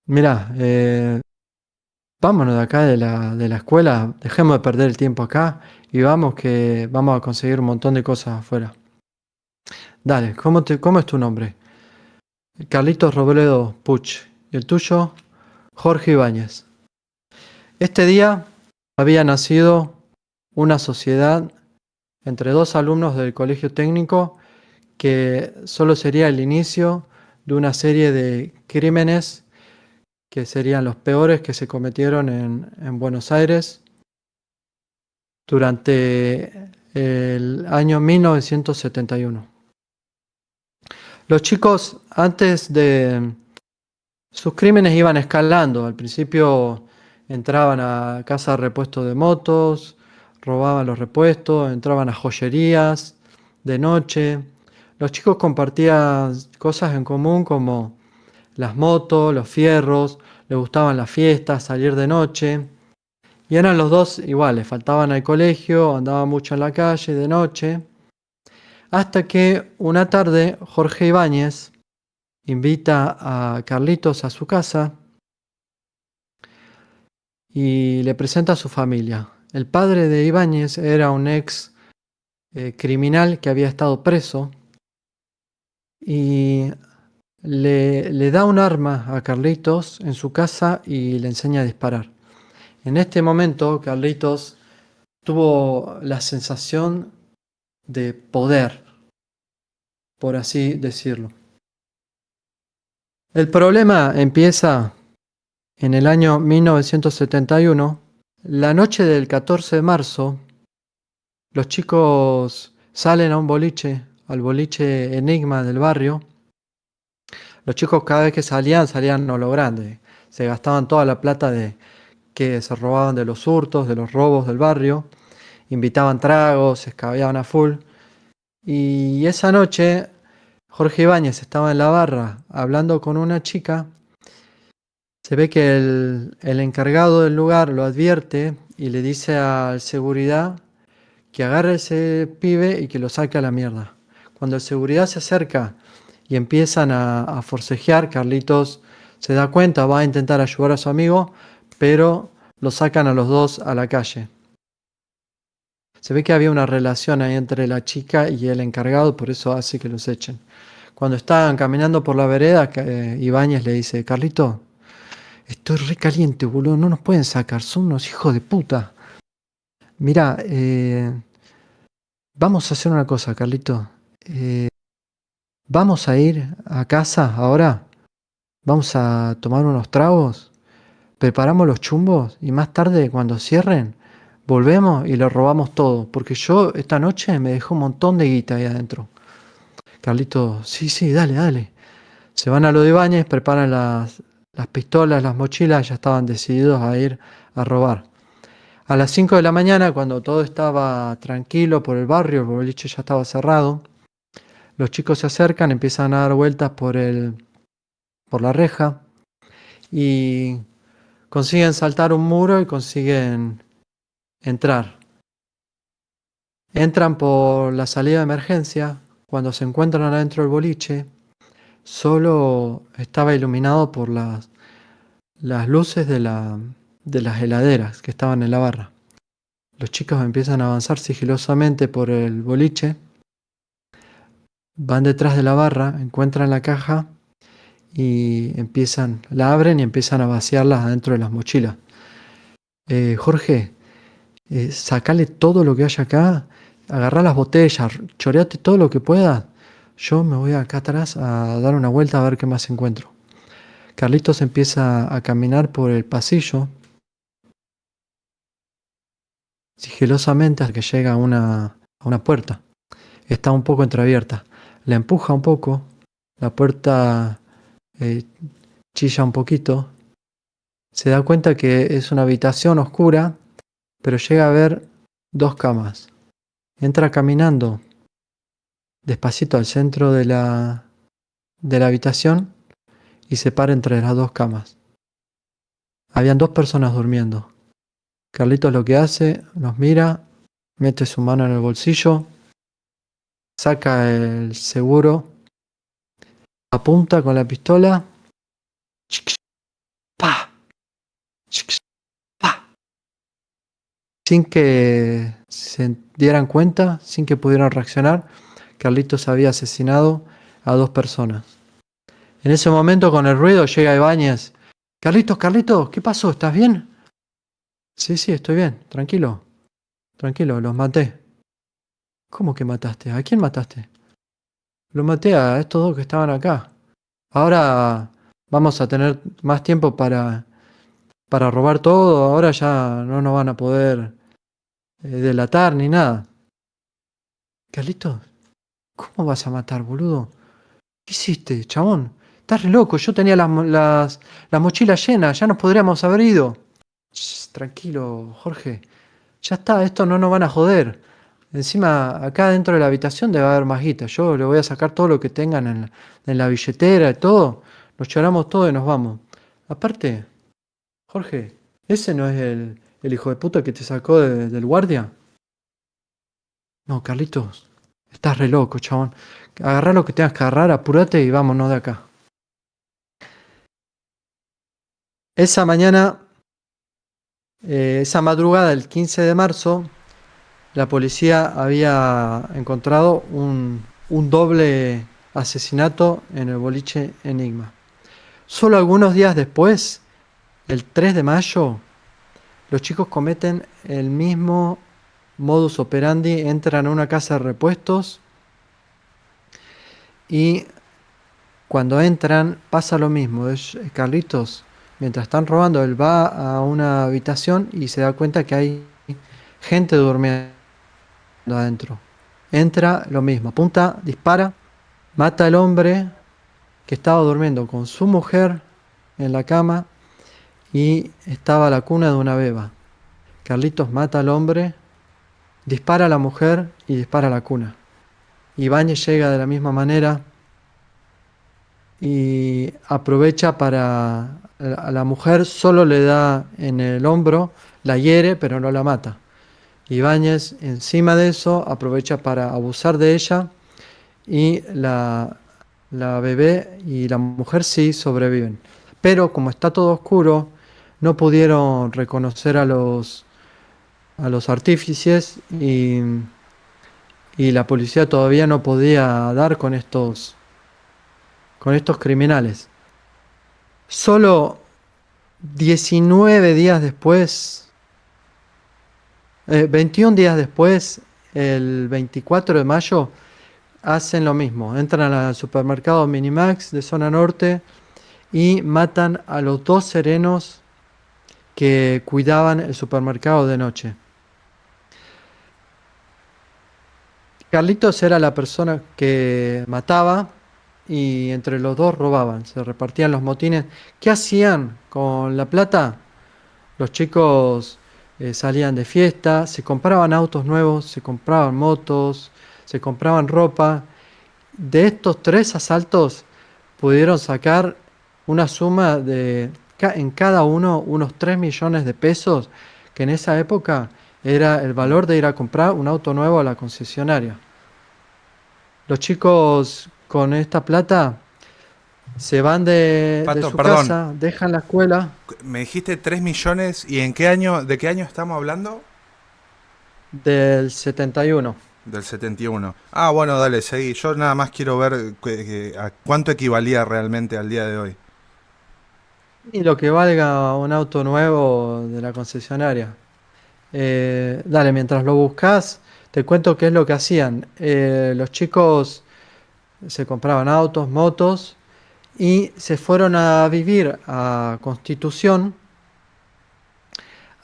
Mirá, vámonos de acá de la escuela, dejemos de perder el tiempo acá y vamos que vamos a conseguir un montón de cosas afuera. Dale, cómo es tu nombre? Carlitos Robledo Puch. ¿Y el tuyo? Jorge Ibáñez. Este día había nacido una sociedad entre dos alumnos del colegio técnico que solo sería el inicio de una serie de crímenes que serían los peores que se cometieron en Buenos Aires durante el año 1971. Los chicos, antes de sus crímenes, iban escalando. Al principio entraban a casas de repuesto de motos, robaban los repuestos, entraban a joyerías de noche. Los chicos compartían cosas en común como las motos, los fierros, les gustaban las fiestas, salir de noche. Y eran los dos iguales, faltaban al colegio, andaban mucho en la calle de noche. Hasta que una tarde Jorge Ibáñez invita a Carlitos a su casa y le presenta a su familia. El padre de Ibáñez era un ex criminal que había estado preso y le da un arma a Carlitos en su casa y le enseña a disparar. En este momento, Carlitos tuvo la sensación de poder, por así decirlo. El problema empieza en el año 1971. La noche del 14 de marzo, los chicos salen a un boliche, al boliche Enigma del barrio. Los chicos cada vez que salían a lo grande. Se gastaban toda la plata que se robaban de los hurtos, de los robos del barrio. Invitaban tragos, se escabeaban a full. Y esa noche Jorge Ibáñez estaba en la barra hablando con una chica. Se ve que el encargado del lugar lo advierte y le dice al seguridad que agarre a ese pibe y que lo saque a la mierda. Cuando el seguridad se acerca y empiezan a forcejear, Carlitos se da cuenta, va a intentar ayudar a su amigo, pero lo sacan a los dos a la calle. Se ve que había una relación ahí entre la chica y el encargado, por eso hace que los echen. Cuando estaban caminando por la vereda, Ibáñez le dice, Carlito, estoy re caliente, boludo, no nos pueden sacar, son unos hijos de puta. Mira, vamos a hacer una cosa, Carlito. Vamos a ir a casa ahora, vamos a tomar unos tragos, preparamos los chumbos y más tarde, cuando cierren, volvemos y le robamos todo, porque yo esta noche me dejé un montón de guita ahí adentro. Carlito, sí, sí, dale, dale. Se van a lo de Ibáñez, preparan las pistolas, las mochilas, ya estaban decididos a ir a robar. A las 5 de la mañana, cuando todo estaba tranquilo por el barrio, el boliche ya estaba cerrado, los chicos se acercan, empiezan a dar vueltas por la reja y consiguen saltar un muro y consiguen entrar. Entran por la salida de emergencia. Cuando se encuentran adentro del boliche, solo estaba iluminado por las luces de las heladeras que estaban en la barra. Los chicos empiezan a avanzar sigilosamente por el boliche van detrás de la barra, encuentran la caja y la abren y empiezan a vaciarlas adentro de las mochilas. Jorge, sacale todo lo que haya acá, agarrá las botellas, choreate todo lo que puedas. Yo me voy acá atrás a dar una vuelta a ver qué más encuentro. Carlitos empieza a caminar por el pasillo, sigilosamente hasta que llega a una puerta. Está un poco entreabierta. La empuja un poco, la puerta eh, chilla un poquito. Se da cuenta que es una habitación oscura, pero llega a ver dos camas. Entra caminando despacito al centro de la habitación y se para entre las dos camas. Habían dos personas durmiendo. Carlitos lo que hace, nos mira, mete su mano en el bolsillo, saca el seguro, apunta con la pistola, ¡pa! ¡pa! Sin que se dieran cuenta, sin que pudieran reaccionar, Carlitos había asesinado a dos personas. En ese momento, con el ruido, llega Ibáñez. Carlitos, Carlitos, ¿qué pasó? ¿Estás bien? Sí, sí, estoy bien. Tranquilo. Tranquilo, los maté. ¿Cómo que mataste? ¿A quién mataste? Los maté a estos dos que estaban acá. Ahora vamos a tener más tiempo para robar todo. Ahora ya no nos van a poder delatar ni nada. Carlitos, ¿cómo vas a matar, boludo? ¿Qué hiciste, chabón? Estás re loco. Yo tenía las mochilas llenas. Ya nos podríamos haber ido. Tranquilo, Jorge. Ya está, esto no nos van a joder. Encima, acá dentro de la habitación debe haber más guita. Yo le voy a sacar todo lo que tengan en la billetera y todo. Nos lloramos todo y nos vamos. Aparte, Jorge, ¿ese no es el hijo de puta que te sacó del guardia? No, Carlitos, estás re loco, chabón. Agarrá lo que tengas que agarrar, apurate y vámonos de acá. Esa mañana, esa madrugada del 15 de marzo, la policía había encontrado un doble asesinato en el boliche Enigma. Solo algunos días después, el 3 de mayo, los chicos cometen el mismo modus operandi, entran a una casa de repuestos y cuando entran pasa lo mismo. Carlitos, mientras están robando, él va a una habitación y se da cuenta que hay gente durmiendo adentro. Entra, lo mismo, apunta, dispara, mata al hombre que estaba durmiendo con su mujer en la cama y estaba la cuna de una beba. Carlitos mata al hombre, dispara a la mujer y dispara a la cuna. Ibáñez llega de la misma manera y aprovecha para... A la mujer solo le da en el hombro, la hiere pero no la mata. Ibáñez encima de eso aprovecha para abusar de ella y la bebé y la mujer sí sobreviven. Pero como está todo oscuro, no pudieron reconocer a los artífices y la policía todavía no podía dar con estos criminales. Solo 19 días después, 21 días después, el 24 de mayo, hacen lo mismo. Entran al supermercado Minimax de zona norte y matan a los dos serenos que cuidaban el supermercado de noche. Carlitos era la persona que mataba y entre los dos robaban, se repartían los motines. ¿Qué hacían con la plata? Los chicos salían de fiesta, se compraban autos nuevos, se compraban motos, se compraban ropa. De estos tres asaltos pudieron sacar una suma en cada uno unos 3 millones de pesos, que en esa época era el valor de ir a comprar un auto nuevo a la concesionaria. Los chicos con esta plata se van de Pato, su perdón, casa, dejan la escuela me dijiste 3 millones y ¿en qué año, de qué año estamos hablando? del 71. Del 71. Ah, bueno, dale, seguí. Yo nada más quiero ver a cuánto equivalía realmente al día de hoy. Y lo que valga un auto nuevo de la concesionaria. Dale, mientras lo buscas, te cuento qué es lo que hacían. Los chicos se compraban autos, motos y se fueron a vivir a Constitución,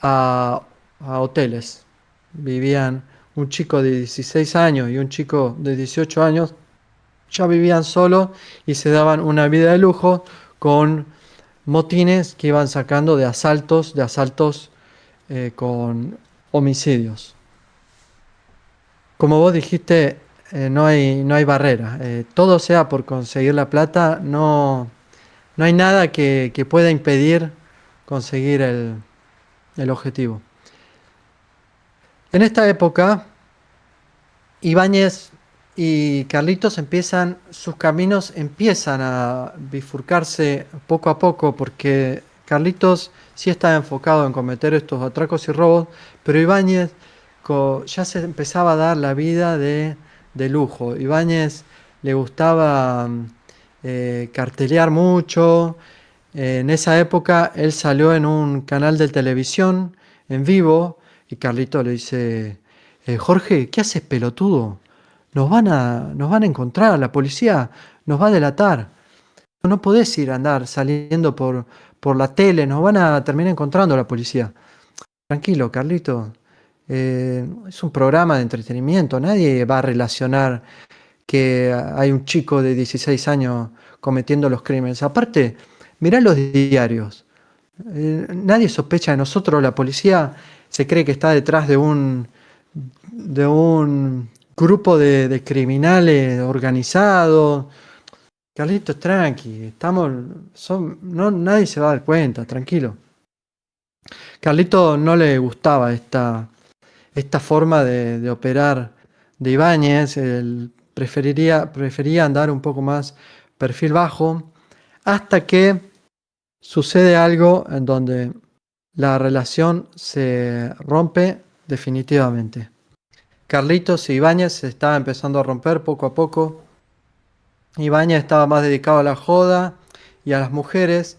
a, a hoteles. Vivían un chico de 16 años y un chico de 18 años, ya vivían solos y se daban una vida de lujo con motines que iban sacando de asaltos con homicidios. Como vos dijiste, no hay barrera. Todo sea por conseguir la plata, no hay nada que pueda impedir conseguir el objetivo. En esta época, Ibáñez y Carlitos sus caminos empiezan a bifurcarse poco a poco, porque Carlitos sí estaba enfocado en cometer estos atracos y robos, pero Ibáñez ya se empezaba a dar la vida de lujo. Ibáñez le gustaba cartelear mucho. En esa época él salió en un canal de televisión en vivo y Carlitos le dice, Jorge, ¿qué haces, pelotudo? Nos van a encontrar, la policía nos va a delatar. No podés ir a andar saliendo por la tele, nos van a terminar encontrando la policía. Tranquilo, Carlito. Es un programa de entretenimiento, nadie va a relacionar que hay un chico de 16 años cometiendo los crímenes. Aparte, mirá los diarios. Nadie sospecha de nosotros, la policía se cree que está detrás de un grupo de criminales organizados. Carlitos, tranqui, no, nadie se va a dar cuenta, tranquilo. Carlito no le gustaba esta forma de operar de Ibáñez, él prefería andar un poco más perfil bajo, hasta que sucede algo en donde la relación se rompe definitivamente. Carlitos y Ibáñez se estaba empezando a romper poco a poco. Ibáñez estaba más dedicado a la joda y a las mujeres,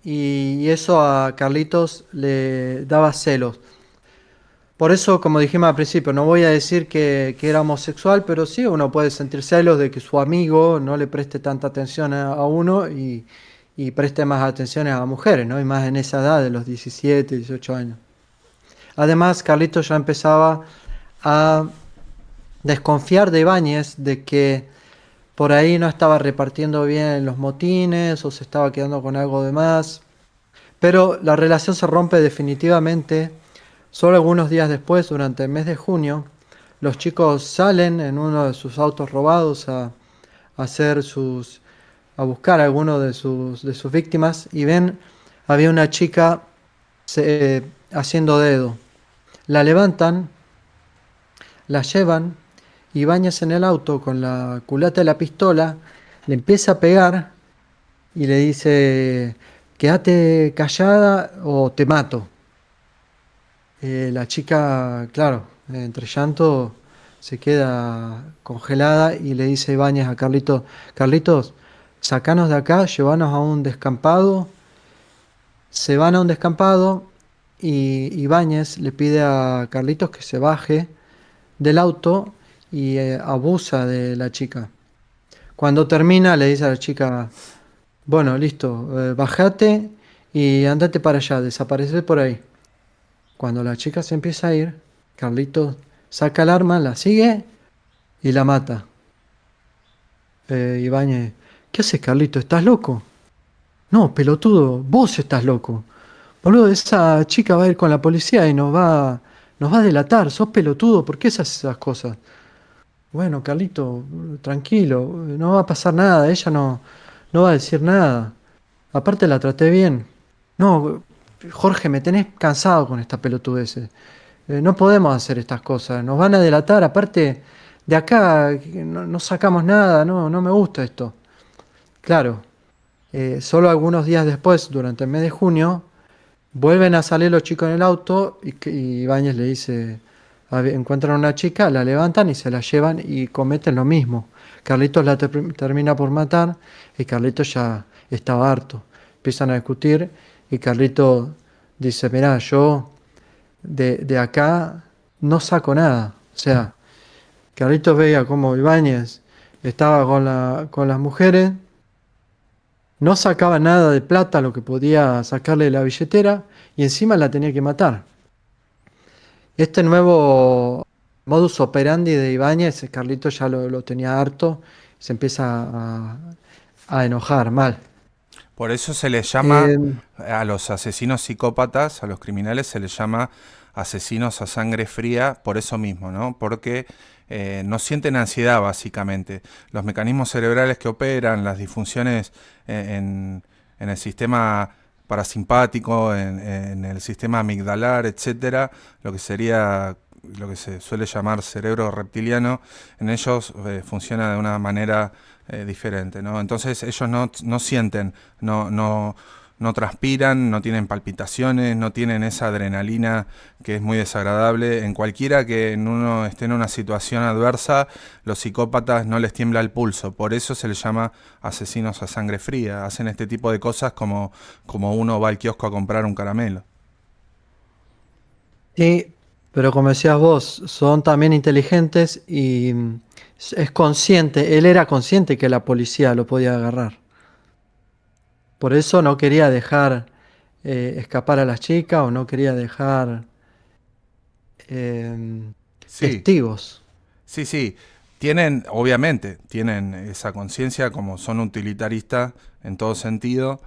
y eso a Carlitos le daba celos. Por eso, como dijimos al principio, no voy a decir que era homosexual, pero sí uno puede sentir celos de que su amigo no le preste tanta atención a uno y preste más atención a mujeres, ¿no? Y más en esa edad de los 17, 18 años. Además, Carlitos ya empezaba a desconfiar de Ibáñez, de que por ahí no estaba repartiendo bien los motines o se estaba quedando con algo de más. Pero la relación se rompe definitivamente solo algunos días después, durante el mes de junio. Los chicos salen en uno de sus autos robados hacer a buscar a alguno de sus víctimas y ven, había una chica haciendo dedo. La levantan, la llevan y Bañas en el auto con la culata de la pistola, le empieza a pegar y le dice, quédate callada o te mato. La chica, claro, entre llanto se queda congelada y le dice Ibáñez a Carlitos, Carlitos, sacanos de acá, llévanos a un descampado. Se van a un descampado y Ibáñez le pide a Carlitos que se baje del auto y abusa de la chica. Cuando termina le dice a la chica, bueno, listo, bajate y andate para allá, desaparece por ahí. Cuando la chica se empieza a ir, Carlitos saca el arma, la sigue y la mata. Ibáñez, ¿qué haces, Carlito? ¿Estás loco? No, pelotudo, vos estás loco. Boludo, esa chica va a ir con la policía y nos va a delatar. Sos pelotudo, ¿por qué haces esas cosas? Bueno, Carlito, tranquilo, no va a pasar nada, no va a decir nada. Aparte la traté bien. No, Jorge, me tenés cansado con esta pelotudez. No podemos hacer estas cosas, nos van a delatar. Aparte, de acá no sacamos nada, no me gusta esto. Claro, solo algunos días después, durante el mes de junio, vuelven a salir los chicos en el auto y Ibáñez le dice Encuentran a una chica, la levantan y se la llevan y cometen lo mismo. Carlitos la termina por matar y Carlitos ya estaba harto. Empiezan a discutir y Carlitos dice, mirá, yo de acá no saco nada. O sea, Carlitos veía como Ibáñez estaba con las mujeres, no sacaba nada de plata, lo que podía sacarle de la billetera, y encima la tenía que matar. Este nuevo modus operandi de Ibáñez, Carlitos ya lo tenía harto, se empieza a enojar mal. Por eso se les llama Eh, a los asesinos psicópatas, a los criminales, se les llama asesinos a sangre fría por eso mismo, ¿no? Porque no sienten ansiedad, básicamente. Los mecanismos cerebrales que operan, las disfunciones en el sistema parasimpático, en el sistema amigdalar, etcétera, lo que sería lo que se suele llamar cerebro reptiliano, en ellos funciona de una manera diferente, ¿no? Entonces ellos no sienten, no transpiran, no tienen palpitaciones, no tienen esa adrenalina que es muy desagradable. En cualquiera que uno esté en una situación adversa, los psicópatas no les tiembla el pulso. Por eso se les llama asesinos a sangre fría. Hacen este tipo de cosas como uno va al kiosco a comprar un caramelo. sí, pero como decías vos, son también inteligentes y es consciente, él era consciente que la policía lo podía agarrar. Por eso no quería dejar escapar a las chicas o no quería dejar em, Sí, testigos. sí, sí. Tienen, obviamente, tienen esa conciencia como son utilitaristas en todo sentido,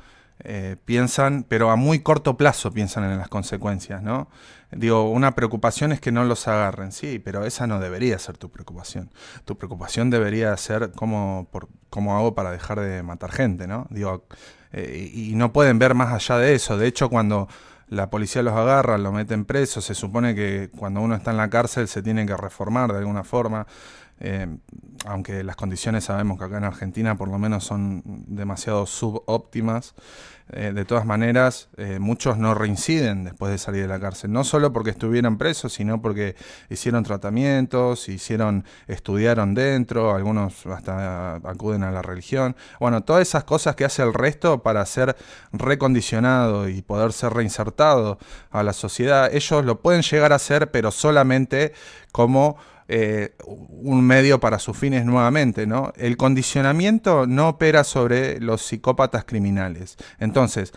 piensan, pero a muy corto plazo piensan en las consecuencias, ¿no? Digo, una preocupación es que no los agarren, sí, pero esa no debería ser tu preocupación. Tu preocupación debería ser cómo hago para dejar de matar gente, ¿no? Digo, y no pueden ver más allá de eso. De hecho, cuando la policía los agarra, los meten presos, se supone que cuando uno está en la cárcel se tiene que reformar de alguna forma. eh, Aunque las condiciones sabemos que acá en Argentina por lo menos son demasiado subóptimas, de todas maneras muchos no reinciden después de salir de la cárcel, no solo porque estuvieran presos, sino porque hicieron tratamientos, estudiaron dentro, algunos hasta acuden a la religión, bueno, todas esas cosas que hace el resto para ser recondicionado y poder ser reinsertado a la sociedad, ellos lo pueden llegar a hacer, pero solamente como un medio para sus fines nuevamente, ¿no? El condicionamiento no opera sobre los psicópatas criminales. Entonces,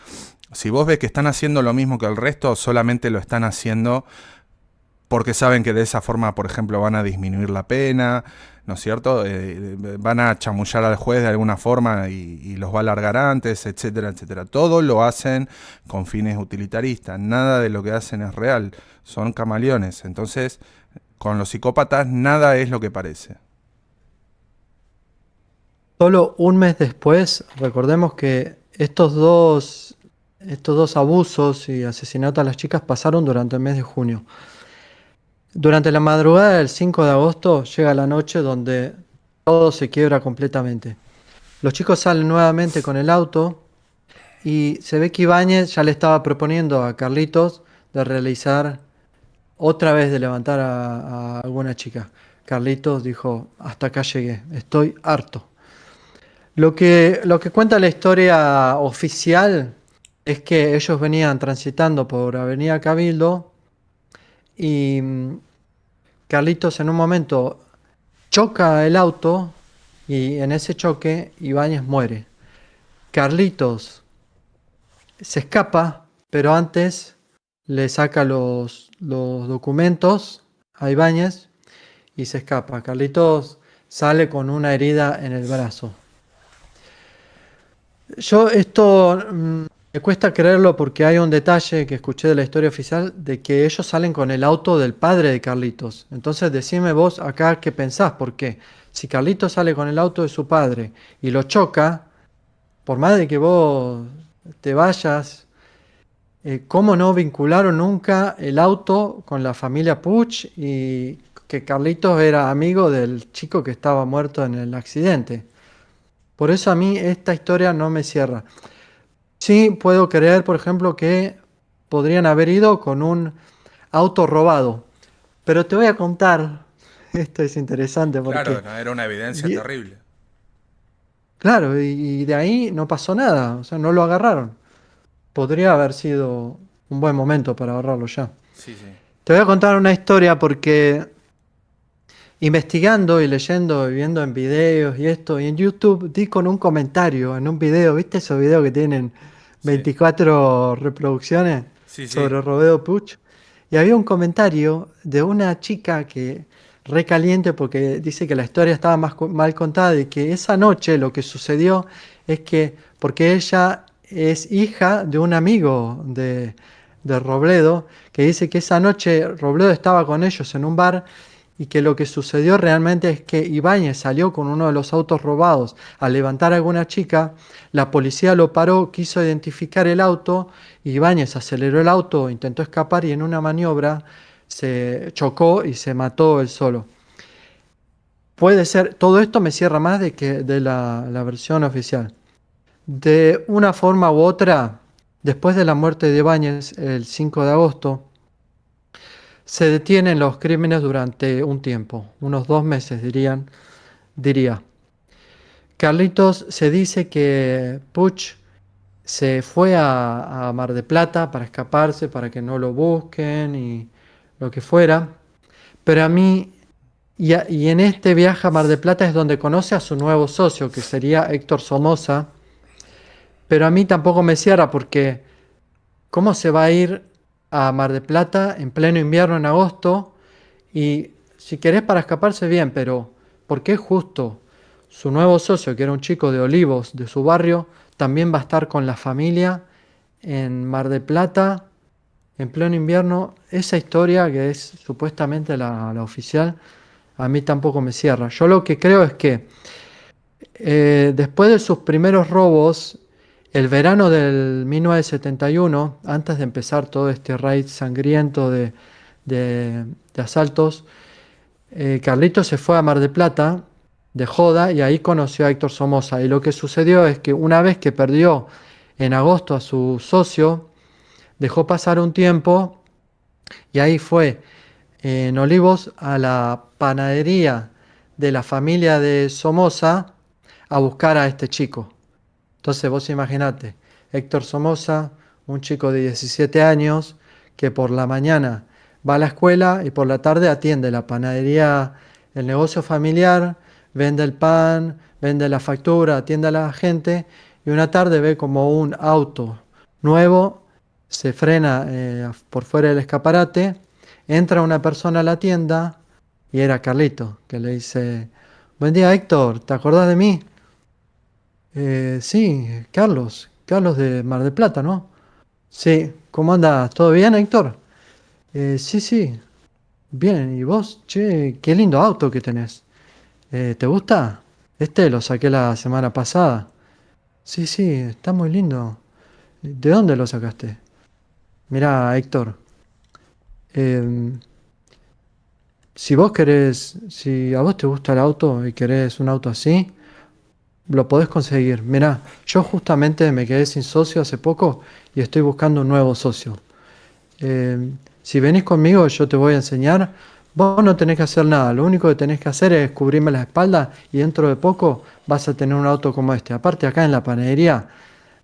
si vos ves que están haciendo lo mismo que el resto, solamente lo están haciendo porque saben que de esa forma, por ejemplo, van a disminuir la pena, ¿no es cierto? Van a chamullar al juez de alguna forma y los va a largar antes, etcétera, etcétera. Todo lo hacen con fines utilitaristas. Nada de lo que hacen es real. Son camaleones. Entonces, con los psicópatas nada es lo que parece. Solo un mes después, recordemos que estos dos abusos y asesinatos a las chicas pasaron durante el mes de junio. Durante la madrugada del 5 de agosto llega la noche donde todo se quiebra completamente. Los chicos salen nuevamente con el auto y se ve que Ibáñez ya le estaba proponiendo a Carlitos de realizar otra vez de levantar a alguna chica. Carlitos dijo, hasta acá llegué, estoy harto. Lo que cuenta la historia oficial es que ellos venían transitando por Avenida Cabildo y Carlitos en un momento choca el auto y en ese choque Ibáñez muere. Carlitos se escapa, pero antes le saca los documentos a Ibáñez y se escapa. Carlitos sale con una herida en el brazo. Yo esto me cuesta creerlo porque hay un detalle que escuché de la historia oficial de que ellos salen con el auto del padre de Carlitos. Entonces decime vos acá qué pensás, porque si Carlitos sale con el auto de su padre y lo choca, por más de que vos te vayas, ¿cómo no vincularon nunca el auto con la familia Puch y que Carlitos era amigo del chico que estaba muerto en el accidente? Por eso a mí esta historia no me cierra. Sí, puedo creer, por ejemplo, que podrían haber ido con un auto robado, Pero te voy a contar, esto es interesante Claro, porque, no, era una evidencia vi- terrible. claro, y de ahí no pasó nada, o sea, no lo agarraron. Podría haber sido un buen momento para agarrarlo ya. Sí, sí. Te voy a contar una historia porque investigando y leyendo y viendo en videos y esto, y en YouTube di con un comentario en un video, ¿viste esos videos que tienen Sí, 24 reproducciones sí, sí. sobre Rodeo Puch? Y había un comentario de una chica que recaliente porque dice que la historia estaba mal contada y que esa noche lo que sucedió es que, porque ella es hija de un amigo de Robledo, que dice que esa noche Robledo estaba con ellos en un bar y que lo que sucedió realmente es que Ibáñez salió con uno de los autos robados a levantar a alguna chica, la policía lo paró, quiso identificar el auto, Ibáñez aceleró el auto, intentó escapar y en una maniobra se chocó y se mató él solo. Puede ser, todo esto me cierra más de que de la versión oficial. De una forma u otra, después de la muerte de Ibáñez el 5 de agosto, se detienen los crímenes durante un tiempo, unos 2 meses diría. Carlitos se dice que Puch se fue a Mar de Plata para escaparse, para que no lo busquen y lo que fuera. Pero a mí, y en este viaje a Mar de Plata es donde conoce a su nuevo socio, que sería Héctor Somoza. Pero a mí tampoco me cierra porque ¿cómo se va a ir a Mar de Plata en pleno invierno, en agosto? Y si querés para escaparse bien, pero ¿por qué justo su nuevo socio, que era un chico de Olivos, de su barrio, también va a estar con la familia en Mar de Plata en pleno invierno? Esa historia, que es supuestamente la oficial, a mí tampoco me cierra. Yo lo que creo es que después de sus primeros robos, el verano del 1971, antes de empezar todo este raid sangriento de asaltos, Carlitos se fue a Mar de Plata de joda y ahí conoció a Héctor Somoza. Y lo que sucedió es que una vez que perdió en agosto a su socio, dejó pasar un tiempo y ahí fue en Olivos a la panadería de la familia de Somoza a buscar a este chico. Entonces vos imaginate, Héctor Somoza, un chico de 17 años que por la mañana va a la escuela y por la tarde atiende la panadería, el negocio familiar, vende el pan, vende la factura, atiende a la gente y una tarde ve como un auto nuevo se frena por fuera del escaparate, entra una persona a la tienda y era Carlito, que le dice, buen día Héctor, ¿te acordás de mí? Sí, Carlos de Mar del Plata, ¿no? Sí, ¿cómo andas? ¿Todo bien, Héctor? Sí, sí, bien. ¿Y vos? Che, qué lindo auto que tenés. ¿Te gusta? Este lo saqué la semana pasada. Sí, sí, está muy lindo. ¿De dónde lo sacaste? Mirá, Héctor, em, si vos querés, si a vos te gusta el auto y querés un auto así, lo podés conseguir. Mirá, yo justamente me quedé sin socio hace poco y estoy buscando un nuevo socio. Si venís conmigo, yo te voy a enseñar. Vos no tenés que hacer nada. Lo único que tenés que hacer es cubrirme la espalda y dentro de poco vas a tener un auto como este. Aparte, acá en la panadería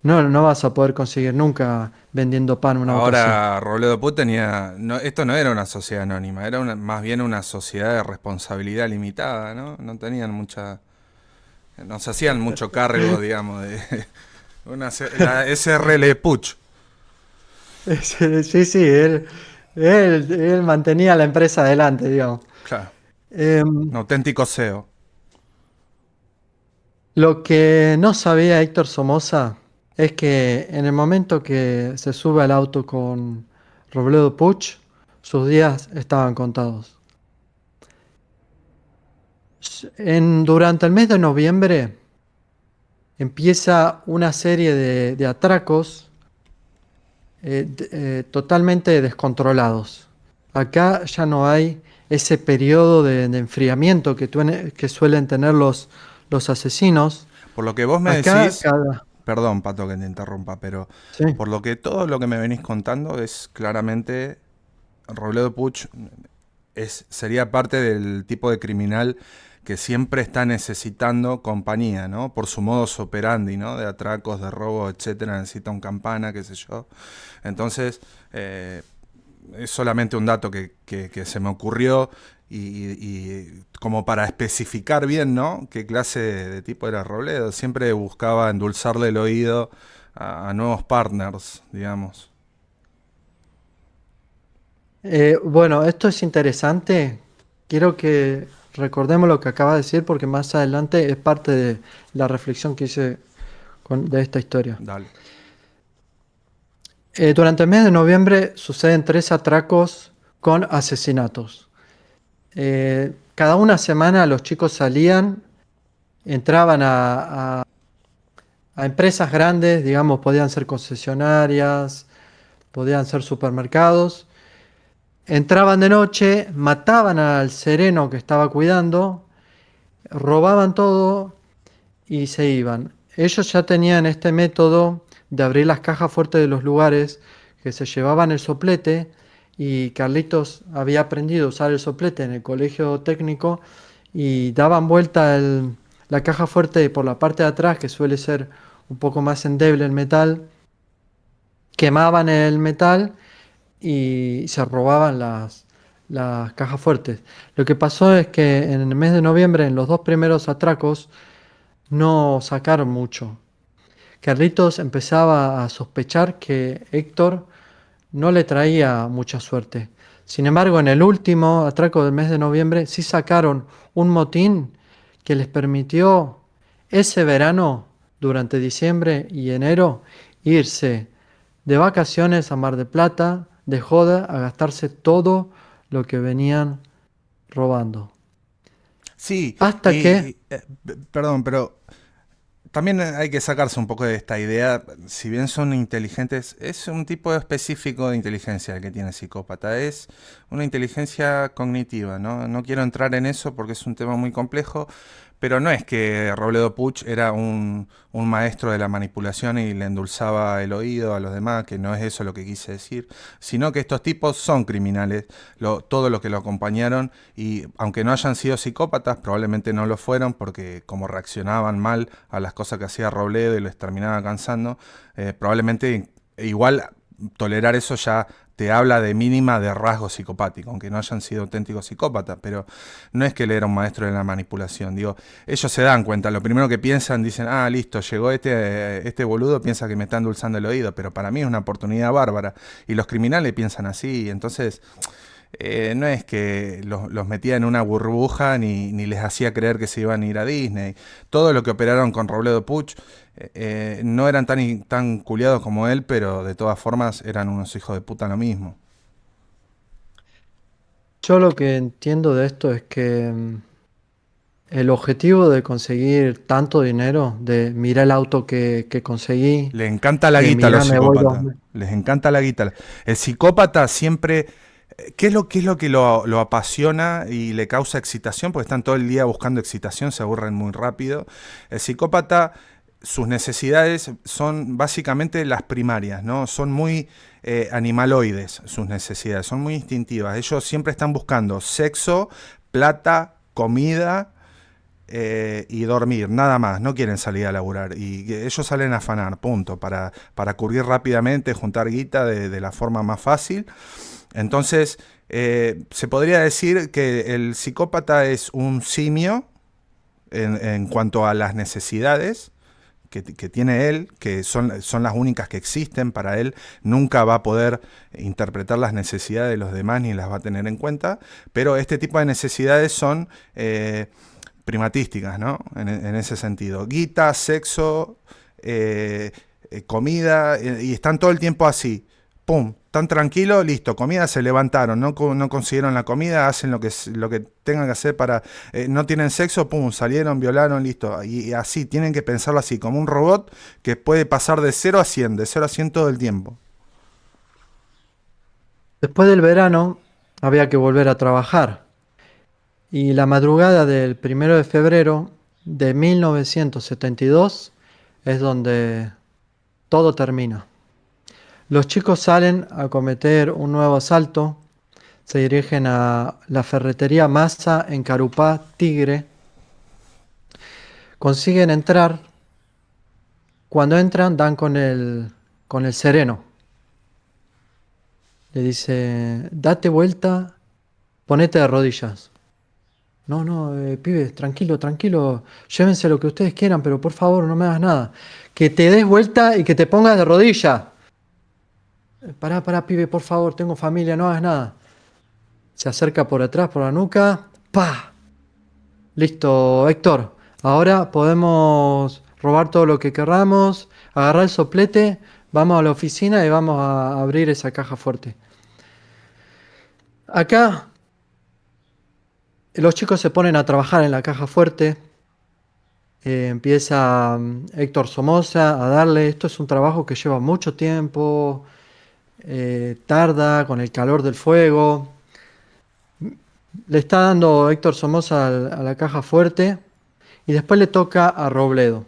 no vas a poder conseguir nunca vendiendo pan un auto así. Ahora, Robledo Put tenía. No, esto no era una sociedad anónima, era más bien una sociedad de responsabilidad limitada, ¿no? No tenían mucha. No se hacían mucho cargo, digamos, de. La SRL Puch. Sí, sí, sí, él mantenía la empresa adelante, digamos. Claro. Un Em, auténtico CEO. Lo que no sabía Héctor Somoza es que en el momento que se sube al auto con Robledo Puch, sus días estaban contados. Durante el mes de noviembre empieza una serie de atracos totalmente descontrolados. Acá ya no hay ese periodo de enfriamiento que suelen tener los asesinos. Por lo que vos me Acá decís. cada... Perdón, Pato, que te interrumpa, pero Sí. por lo que todo lo que me venís contando es claramente Robledo Puch sería parte del tipo de criminal que siempre está necesitando compañía, ¿no? Por su modus operandi, ¿no? De atracos, de robo, etcétera, necesita un campana, qué sé yo. Entonces, es solamente un dato que se me ocurrió y como para especificar bien, ¿no? Qué clase de tipo era Robledo. Siempre buscaba endulzarle el oído a nuevos partners, digamos. Bueno, esto es interesante. Quiero que recordemos lo que acaba de decir porque más adelante es parte de la reflexión que hice de esta historia. Dale. Durante el mes de noviembre suceden 3 atracos con asesinatos. Cada una semana los chicos salían, entraban a empresas grandes, digamos, podían ser concesionarias, podían ser supermercados. Entraban de noche, mataban al sereno que estaba cuidando, robaban todo y se iban. Ellos ya tenían este método de abrir las cajas fuertes de los lugares, que se llevaban el soplete, y Carlitos había aprendido a usar el soplete en el colegio técnico y daban vuelta la caja fuerte por la parte de atrás, que suele ser un poco más endeble el metal, quemaban el metal y se robaban las cajas fuertes. Lo que pasó es que en el mes de noviembre, en los 2 primeros atracos, no sacaron mucho. Carlitos empezaba a sospechar que Héctor no le traía mucha suerte. Sin embargo, en el último atraco del mes de noviembre sí sacaron un motín que les permitió ese verano, durante diciembre y enero, irse de vacaciones a Mar del Plata, de joda, a gastarse todo lo que venían robando. Sí, Hasta que, perdón, pero también hay que sacarse un poco de esta idea, si bien son inteligentes, es un tipo específico de inteligencia el que tiene el psicópata, es una inteligencia cognitiva, ¿no? No quiero entrar en eso porque es un tema muy complejo, pero no es que Robledo Puch era un maestro de la manipulación y le endulzaba el oído a los demás, que no es eso lo que quise decir, sino que estos tipos son criminales, todo lo que lo acompañaron, y aunque no hayan sido psicópatas, probablemente no lo fueron porque como reaccionaban mal a las cosas que hacía Robledo y les terminaba cansando, probablemente igual tolerar eso ya te habla de mínima de rasgo psicopático, aunque no hayan sido auténticos psicópatas, pero no es que él era un maestro de la manipulación. Digo, ellos se dan cuenta, lo primero que piensan, dicen, ah, listo, llegó este boludo, piensa que me está endulzando el oído, pero para mí es una oportunidad bárbara. Y los criminales piensan así, entonces no es que los metía en una burbuja ni les hacía creer que se iban a ir a Disney. Todo lo que operaron con Robledo Puch no eran tan culiados como él, pero de todas formas eran unos hijos de puta lo mismo. yo lo que entiendo de esto es que el objetivo de conseguir tanto dinero, de mirar el auto que conseguí, Les encanta la guita a los mirar me voy dos psicópatas. meses. Les encanta la guita. El psicópata siempre. Qué es lo que lo apasiona y le causa excitación? Porque están todo el día buscando excitación, se aburren muy rápido. El psicópata, sus necesidades son básicamente las primarias, ¿no? Son muy animaloides sus necesidades, son muy instintivas. Ellos siempre están buscando sexo, plata, comida y dormir, nada más, no quieren salir a laburar. Y ellos salen a afanar, punto, para cubrir rápidamente, juntar guita de la forma más fácil. Entonces, se podría decir que el psicópata es un simio en cuanto a las necesidades que tiene él, que son las únicas que existen para él. Nunca va a poder interpretar las necesidades de los demás ni las va a tener en cuenta, pero este tipo de necesidades son primatísticas, ¿no? En ese sentido. Guita, sexo, comida, y están todo el tiempo así. Pum, tan tranquilo, listo, comida, se levantaron, no consiguieron la comida, hacen lo que tengan que hacer para, no tienen sexo, pum, salieron, violaron, listo, y así, tienen que pensarlo así, como un robot que puede pasar de 0 a 100, de 0 a 100 todo el tiempo. Después del verano había que volver a trabajar y la madrugada del 1 de febrero de 1972 es donde todo termina. Los chicos salen a cometer un nuevo asalto, Se dirigen a la ferretería Masa en Carupá, Tigre. Consiguen entrar. Cuando entran, dan con el sereno. Le dice, date vuelta, ponete de rodillas. No, no, pibes, tranquilo, tranquilo, llévense lo que ustedes quieran, pero por favor no me hagas nada. Que te des vuelta y que te pongas de rodillas. Pará, pará, pibe, por favor, tengo familia, no hagas nada. Se acerca por atrás, por la nuca. ¡Pah! Listo, Héctor. Ahora podemos robar todo lo que querramos, agarrar el soplete, vamos a la oficina y vamos a abrir esa caja fuerte. Acá los chicos se ponen a trabajar en la caja fuerte. Empieza Héctor Somoza a darle. Esto es un trabajo que lleva mucho tiempo, tarda con el calor del fuego. Le está dando Héctor Somoza a la caja fuerte y después le toca a Robledo.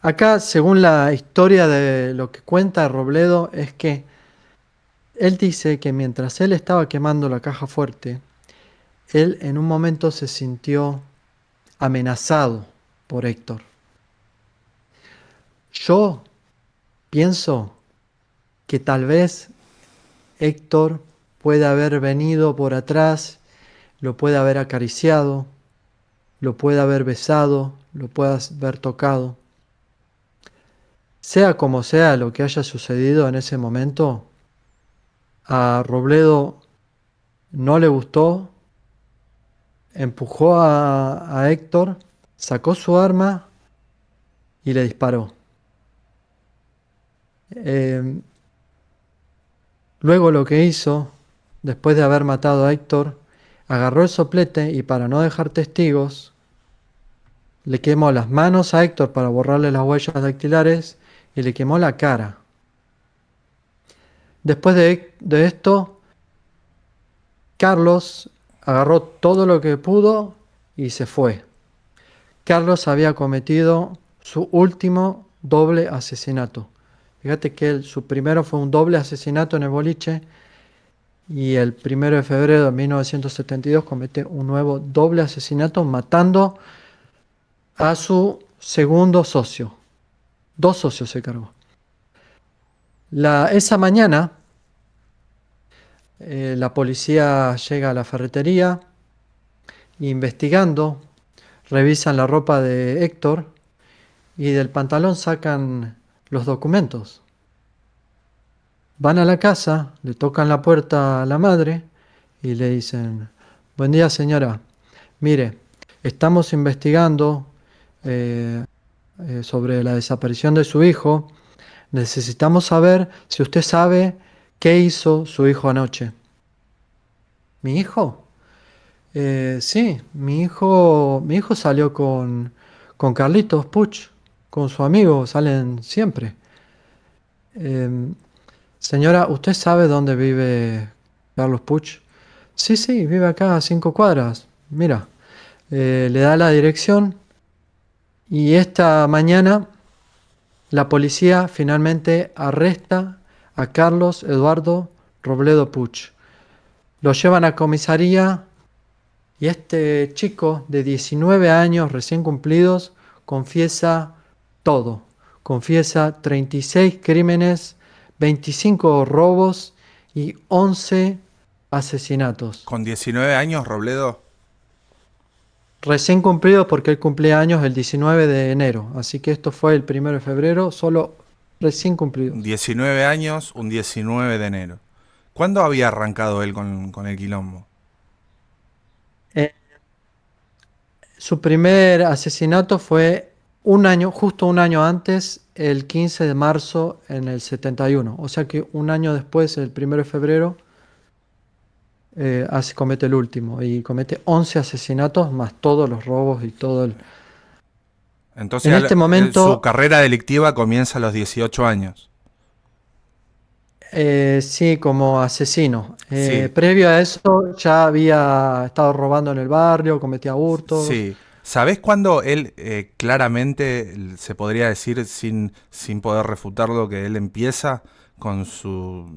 Acá, según la historia de lo que cuenta Robledo, es que él dice que mientras él estaba quemando la caja fuerte, él en un momento se sintió amenazado por Héctor. Yo pienso que tal vez Héctor puede haber venido por atrás, lo puede haber acariciado, lo puede haber besado, lo puede haber tocado. Sea como sea lo que haya sucedido en ese momento, a Robledo no le gustó, empujó a Héctor, sacó su arma y le disparó. Eh, Luego lo que hizo, después de haber matado a Héctor, agarró el soplete y para no dejar testigos, le quemó las manos a Héctor para borrarle las huellas dactilares y le quemó la cara. Después de esto, Carlos agarró todo lo que pudo y se fue. Carlos había cometido su último doble asesinato. Fíjate que su primero fue un doble asesinato en el boliche y el 1 de febrero de 1972 comete un nuevo doble asesinato matando a su segundo socio. Dos socios se cargó. Esa mañana la policía llega a la ferretería e investigando, revisan la ropa de Héctor y del pantalón sacan los documentos. Van a la casa, le tocan la puerta a la madre y le dicen, buen día señora, mire, estamos investigando eh, sobre la desaparición de su hijo. Necesitamos saber si usted sabe qué hizo su hijo anoche. ¿Mi hijo? Sí, mi hijo salió con Carlitos Puch, con su amigo, salen siempre. Em, Señora, ¿usted sabe dónde vive Carlos Puch? Sí, sí, vive acá a 5 cuadras. Mira, le da la dirección y esta mañana la policía finalmente arresta a Carlos Eduardo Robledo Puch. Lo llevan a comisaría y este chico de 19 años recién cumplidos confiesa todo. Confiesa 36 crímenes, 25 robos y 11 asesinatos. Con 19 años, Robledo. Recién cumplidos porque él cumplía años el 19 de enero. Así que esto fue el 1 de febrero, solo recién cumplidos. 19 años, un 19 de enero. ¿Cuándo había arrancado él con el quilombo? Eh, Su primer asesinato fue un año, justo un año antes, el 15 de marzo en el 71. O sea que un año después, el 1 de febrero, comete el último y comete 11 asesinatos más todos los robos y todo el... Entonces En este su momento, carrera delictiva comienza a los 18 años. sí, como asesino. Sí, Previo a eso ya había estado robando en el barrio, cometía hurtos. sí. ¿Sabés cuándo él claramente se podría decir sin poder refutarlo que él empieza con sus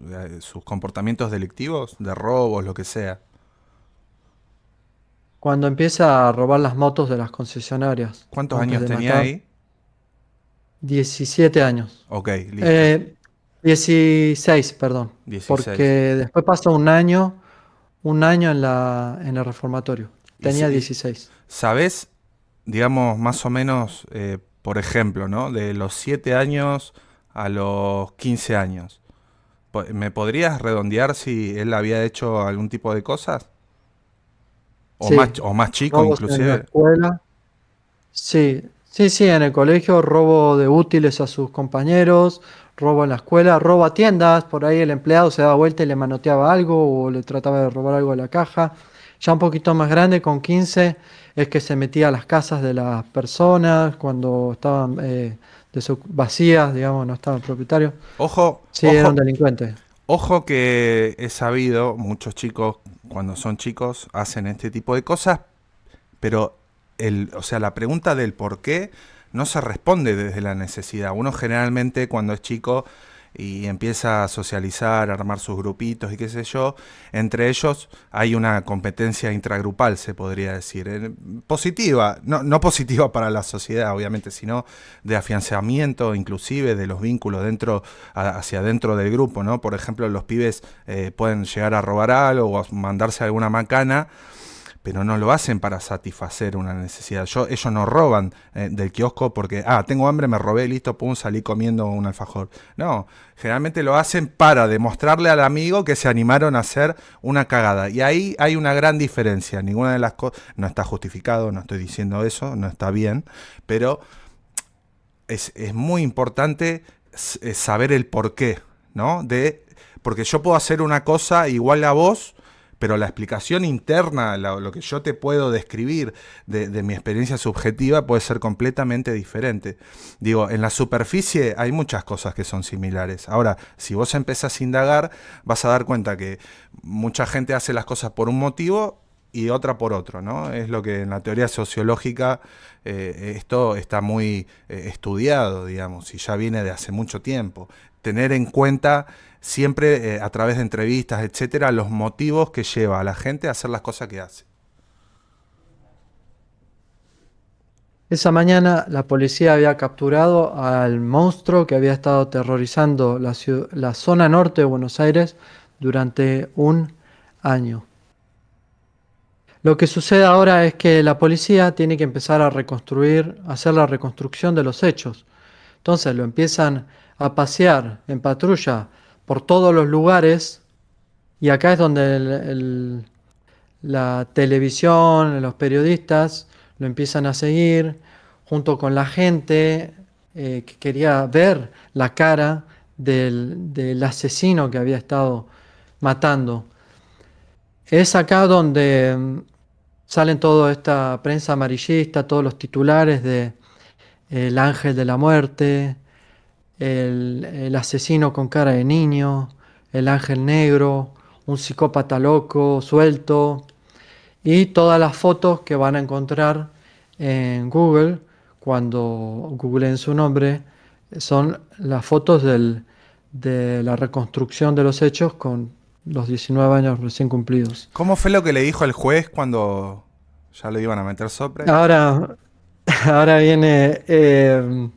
comportamientos delictivos, de robos, lo que sea. Cuando empieza a robar las motos de las concesionarias, ¿Cuántos antes años de tenía matar, ahí? 17 años. Ok, listo. Eh, 16, perdón, porque 16. después pasó un año en el reformatorio. Y, Tenía 16. ¿sabés, digamos, más o menos, por ejemplo, ¿no? De los 7 años a los 15 años? ¿Me podrías redondear si él había hecho algún tipo de cosas? Sí, O más chico, robos en la inclusive. escuela. Sí, sí, sí, en el colegio, robo de útiles a sus compañeros, robo en la escuela, robo a tiendas, por ahí el empleado se daba vuelta y le manoteaba algo o le trataba de robar algo de la caja. Ya un poquito más grande, con 15, es que se metía a las casas de las personas cuando estaban vacías, digamos, no estaban propietarios. Ojo, Sí, era un ojo, delincuente. ojo que he sabido, muchos chicos, cuando son chicos, hacen este tipo de cosas, pero o sea, la pregunta del por qué no se responde desde la necesidad. Uno generalmente cuando es chico y empieza a socializar, a armar sus grupitos y qué sé yo, entre ellos hay una competencia intragrupal, se podría decir. Positiva, no positiva para la sociedad, obviamente, sino de afianzamiento inclusive de los vínculos hacia dentro del grupo, ¿no? Por ejemplo, los pibes pueden llegar a robar algo o a mandarse alguna macana, pero no lo hacen para satisfacer una necesidad. Ellos no roban del kiosco porque, tengo hambre, me robé, listo, pum, salí comiendo un alfajor. No, generalmente lo hacen para demostrarle al amigo que se animaron a hacer una cagada. Y ahí hay una gran diferencia. Ninguna de las cosas, no está justificado, no estoy diciendo eso, no está bien, pero es muy importante saber el porqué, ¿no? Porque yo puedo hacer una cosa igual a vos, pero la explicación interna, lo que yo te puedo describir de mi experiencia subjetiva puede ser completamente diferente. Digo, en la superficie hay muchas cosas que son similares. Ahora, si vos empezás a indagar, vas a dar cuenta que mucha gente hace las cosas por un motivo y otra por otro, ¿no? Es lo que en la teoría sociológica esto está muy estudiado, digamos, y ya viene de hace mucho tiempo. Tener en cuenta siempre a través de entrevistas, etcétera, los motivos que lleva a la gente a hacer las cosas que hace. Esa mañana la policía había capturado al monstruo que había estado aterrorizando la zona norte de Buenos Aires durante un año. Lo que sucede ahora es que la policía tiene que empezar a reconstruir, hacer la reconstrucción de los hechos. Entonces lo empiezan a pasear en patrulla por todos los lugares y acá es donde la televisión, los periodistas lo empiezan a seguir junto con la gente que quería ver la cara del asesino que había estado matando. Es acá donde salen toda esta prensa amarillista, todos los titulares de el ángel de la muerte, el asesino con cara de niño, el ángel negro, un psicópata loco, suelto, y todas las fotos que van a encontrar en Google cuando googleen su nombre son las fotos de la reconstrucción de los hechos con los 19 años recién cumplidos. ¿Cómo fue lo que le dijo el juez cuando ya lo iban a meter sopre? Ahora, ahora viene eh,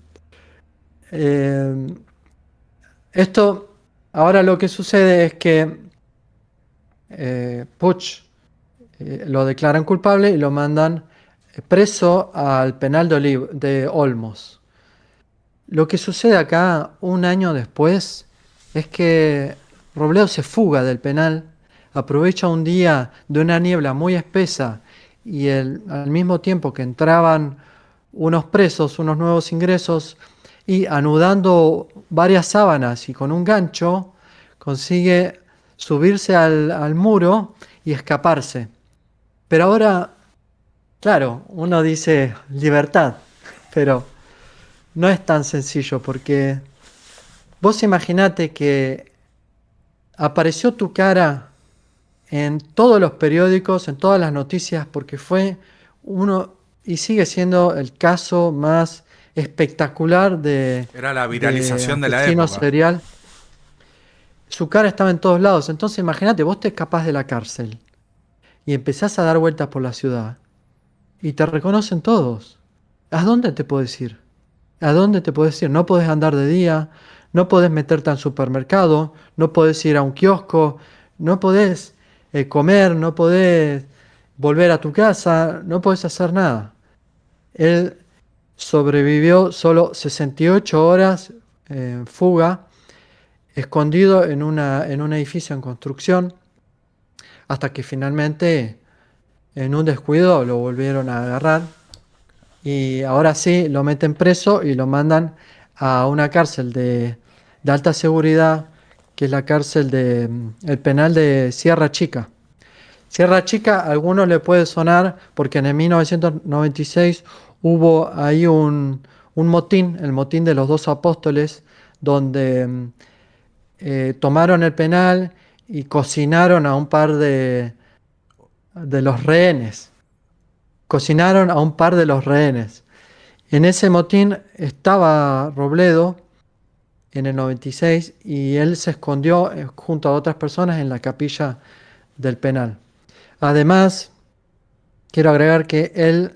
esto. Ahora lo que sucede es que Puig lo declaran culpable y lo mandan preso al penal de Olmos. Lo que sucede acá un año después es que Robledo se fuga del penal, aprovecha un día de una niebla muy espesa y al mismo tiempo que entraban unos presos, unos nuevos ingresos, y anudando varias sábanas y con un gancho, consigue subirse al muro y escaparse. Pero ahora, claro, uno dice libertad, pero no es tan sencillo porque vos imaginate que apareció tu cara en todos los periódicos, en todas las noticias, porque fue uno y sigue siendo el caso más espectacular Era la de viralización de la asesino época. serial. Su cara estaba en todos lados. Entonces imagínate, vos te escapás de la cárcel y empezás a dar vueltas por la ciudad y te reconocen todos. ¿A dónde te puedes ir? ¿A dónde te puedes ir? No podés andar de día, no podés meterte al supermercado, no podés ir a un kiosco, no podés comer, no podés volver a tu casa, no podés hacer nada. Él sobrevivió solo 68 horas en fuga, escondido en un edificio en construcción, hasta que finalmente, en un descuido, lo volvieron a agarrar. Y ahora sí, lo meten preso y lo mandan a una cárcel de alta seguridad, que es la cárcel el penal de Sierra Chica. Sierra Chica, a algunos le puede sonar porque en el 1996 hubo ahí un motín, el motín de los dos apóstoles, donde tomaron el penal y cocinaron a un par de los rehenes. Cocinaron a un par de los rehenes. En ese motín estaba Robledo en el 96 y él se escondió junto a otras personas en la capilla del penal. Además, quiero agregar que él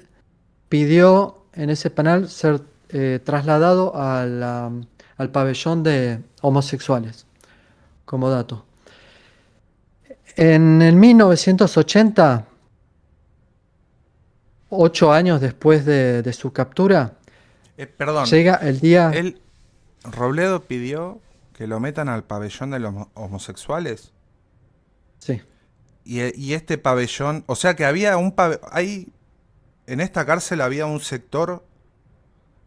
pidió en ese penal ser trasladado al pabellón de homosexuales, como dato. En el 1980, 8 años después de su captura, Perdón, llega el día. él, Robledo pidió que lo metan al pabellón de los homosexuales. Sí, Y este pabellón, o sea que había hay, en esta cárcel había un sector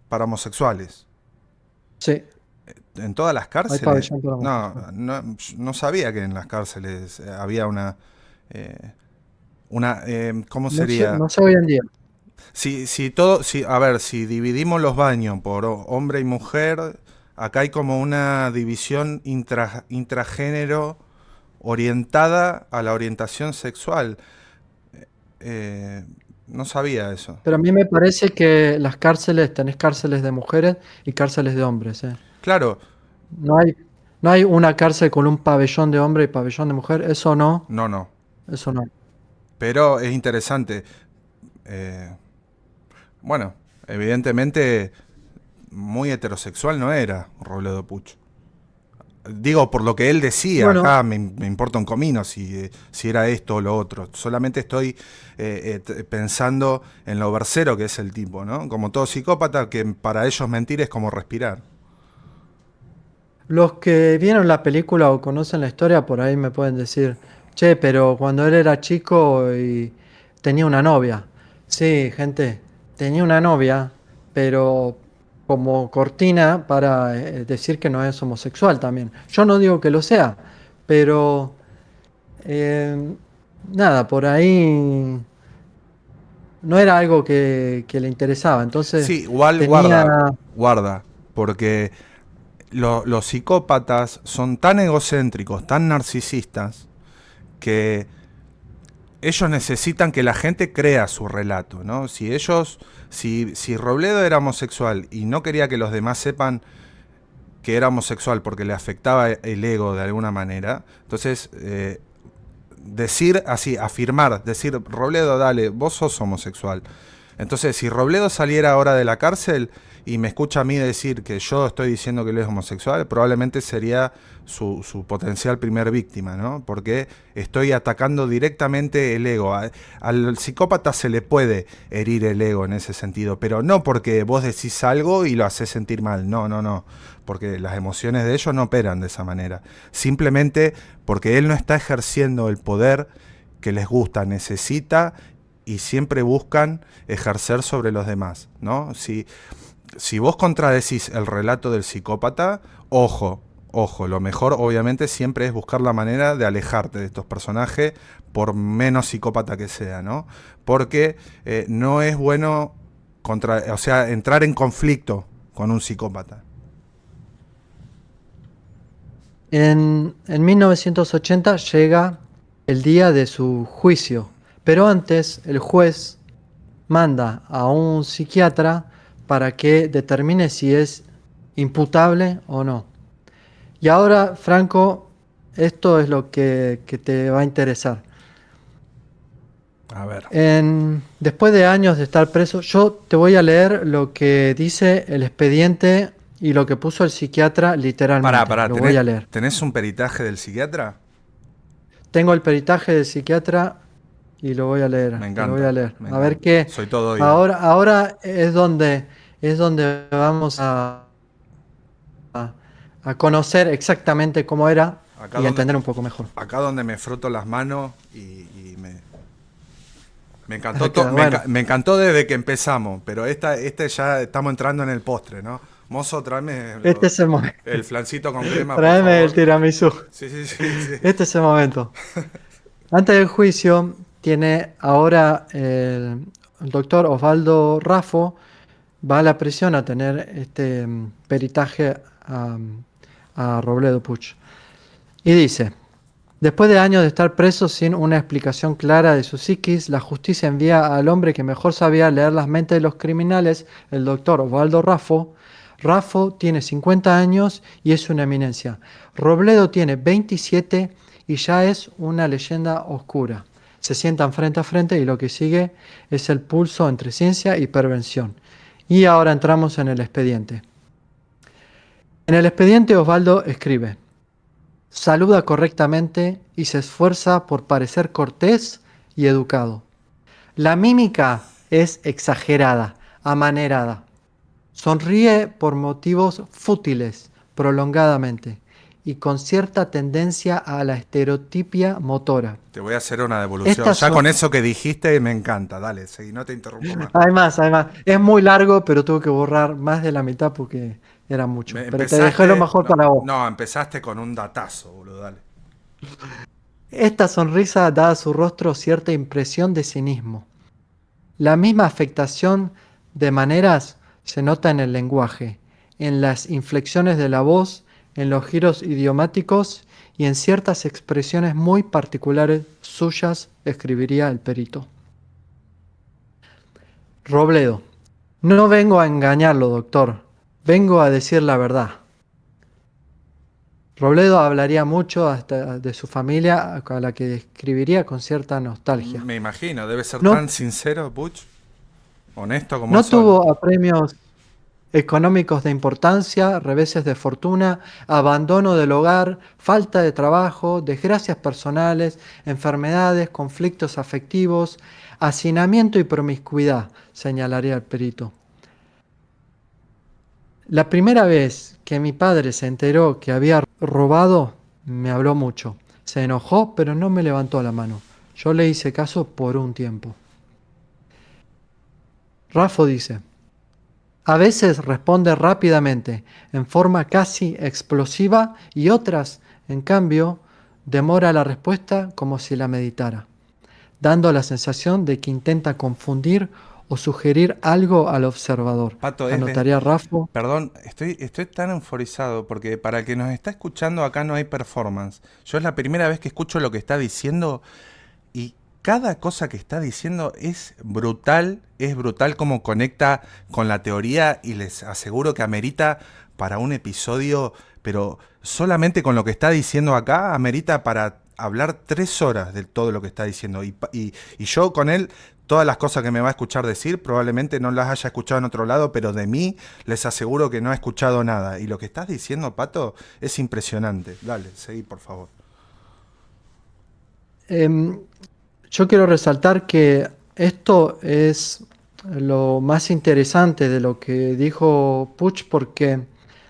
para homosexuales. sí, En todas las hay cárceles. pabellón para No, homosexuales. no sabía que en las cárceles había eh, ¿cómo No sé, sería? no sé hoy en día. A ver, si dividimos los baños por hombre y mujer, acá hay como una división intragénero orientada a la orientación sexual. Eh, no sabía eso. Pero a mí me parece que las cárceles, tenés cárceles de mujeres y cárceles de hombres, ¿eh? Claro, No hay, no hay una cárcel con un pabellón de hombre y pabellón de mujer, eso no, no, no. eso no. Pero es interesante. Eh, bueno, evidentemente muy heterosexual no era Robledo Puch. Digo, por lo que él decía, Bueno, acá me importa un comino si era esto o lo otro. Solamente estoy pensando en lo versero que es el tipo, ¿no? Como todo psicópata, que para ellos mentir es como respirar. los que vieron la película o conocen la historia por ahí me pueden decir, che, pero cuando él era chico y tenía una novia. Sí, gente, tenía una novia, pero como cortina para decir que no es homosexual también. Yo no digo que lo sea, pero eh, nada, por ahí no era algo que le interesaba. Entonces Sí, igual tenía. guarda, porque los psicópatas son tan egocéntricos, tan narcisistas, que ellos necesitan que la gente crea su relato, ¿no? Si Robledo era homosexual y no quería que los demás sepan que era homosexual porque le afectaba el ego de alguna manera, entonces decir así, afirmar, decir, Robledo, dale, vos sos homosexual. Entonces, si Robledo saliera ahora de la cárcel y me escucha a mí decir que yo estoy diciendo que él es homosexual, probablemente sería su potencial primer víctima, ¿no? Porque estoy atacando directamente el ego. Al psicópata se le puede herir el ego en ese sentido, pero no porque vos decís algo y lo haces sentir mal, no, no, no, porque las emociones de ellos no operan de esa manera. Simplemente porque él no está ejerciendo el poder que les gusta, necesita y siempre buscan ejercer sobre los demás, ¿no? Si vos contradecís el relato del psicópata, ojo, lo mejor obviamente siempre es buscar la manera de alejarte de estos personajes por menos psicópata que sea, ¿no? Porque no es bueno o sea, entrar en conflicto con un psicópata. En 1980 llega el día de su juicio, pero antes el juez manda a un psiquiatra para que determine si es imputable o no. Y ahora Franco esto es lo que te va a interesar. A ver. Después de años de estar preso, yo te voy a leer lo que dice el expediente y lo que puso el psiquiatra literalmente. Pará, Lo voy ¿tenés, a leer. tenés un peritaje del psiquiatra? Tengo el peritaje del psiquiatra y lo voy a leer. Me Te lo voy a encanta, leer. me A ver encanta. qué. Soy todo oído. Ahora es donde vamos a conocer exactamente cómo era Acá y a donde, entender un poco mejor. acá donde me froto las manos y me encantó Acá, bueno, me encantó desde que empezamos, pero este ya estamos entrando en el postre, ¿no? Mozo, tráeme este es el momento. el flancito con crema, por Tráeme el favor. tiramisú. Sí, sí, sí, sí. Este es el momento. Antes del juicio, tiene ahora el doctor Osvaldo Raffo, va a la prisión a tener este peritaje a Robledo Puch. Y dice, después de años de estar preso sin una explicación clara de su psiquis, la justicia envía al hombre que mejor sabía leer las mentes de los criminales, el doctor Osvaldo Raffo. Raffo tiene 50 años y es una eminencia. Robledo tiene 27 y ya es una leyenda oscura. Se sientan frente a frente y lo que sigue es el pulso entre ciencia y pervención. Y ahora entramos en el expediente. En el expediente Osvaldo escribe: saluda correctamente y se esfuerza por parecer cortés y educado. La mímica es exagerada, amanerada. Sonríe por motivos fútiles, prolongadamente, y con cierta tendencia a la estereotipia motora. Te voy a hacer una devolución. Estas Ya son... con eso que dijiste me encanta. Dale, seguí, no te interrumpo más. Además, es muy largo, pero tuve que borrar más de la mitad porque era mucho. Pero te dejé lo mejor No, para vos. no, empezaste con un datazo, boludo, dale. Esta sonrisa da a su rostro cierta impresión de cinismo. La misma afectación de maneras se nota en el lenguaje, en las inflexiones de la voz, en los giros idiomáticos y en ciertas expresiones muy particulares suyas, escribiría el perito. Robledo. No vengo a engañarlo, doctor. Vengo a decir la verdad. Robledo hablaría mucho hasta de su familia, a la que describiría con cierta nostalgia. Me imagino, debe ser No, tan sincero, Butch, honesto como el no sol. tuvo apremios económicos de importancia, reveses de fortuna, abandono del hogar, falta de trabajo, desgracias personales, enfermedades, conflictos afectivos, hacinamiento y promiscuidad, señalaría el perito. La primera vez que mi padre se enteró que había robado, me habló mucho. Se enojó, pero no me levantó la mano. Yo le hice caso por un tiempo. Raffo dice: a veces responde rápidamente, en forma casi explosiva, y otras, en cambio, demora la respuesta como si la meditara, dando la sensación de que intenta confundir o sugerir algo al observador. Pato, Anotaría Raffo. perdón, estoy tan euforizado porque para el que nos está escuchando acá no hay performance. Yo es la primera vez que escucho lo que está diciendo y cada cosa que está diciendo es brutal como conecta con la teoría y les aseguro que amerita para un episodio, pero solamente con lo que está diciendo acá amerita para hablar 3 horas de todo lo que está diciendo. Y yo con él, todas las cosas que me va a escuchar decir, probablemente no las haya escuchado en otro lado, pero de mí les aseguro que no ha escuchado nada. Y lo que estás diciendo, Pato, es impresionante. Dale, seguí, por favor. Em, yo quiero resaltar que esto es lo más interesante de lo que dijo Puch, porque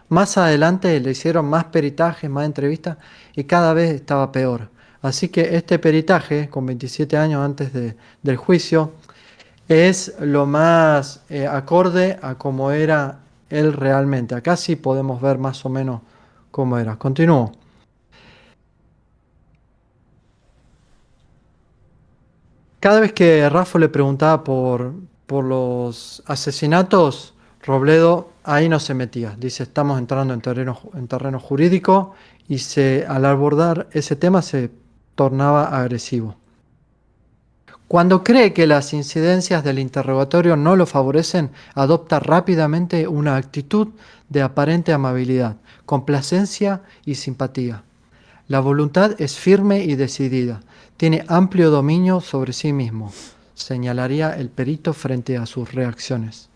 más adelante le hicieron más peritajes, más entrevistas y cada vez estaba peor. Así que este peritaje, con 27 años antes del juicio, es lo más acorde a cómo era él realmente. Acá sí podemos ver más o menos cómo era. Continúo. Cada vez que Raffo le preguntaba por los asesinatos, Robledo ahí no se metía. Dice, estamos entrando en terreno jurídico y al abordar ese tema se tornaba agresivo. Cuando cree que las incidencias del interrogatorio no lo favorecen, adopta rápidamente una actitud de aparente amabilidad, complacencia y simpatía. La voluntad es firme y decidida. Tiene amplio dominio sobre sí mismo, señalaría el perito frente a sus reacciones.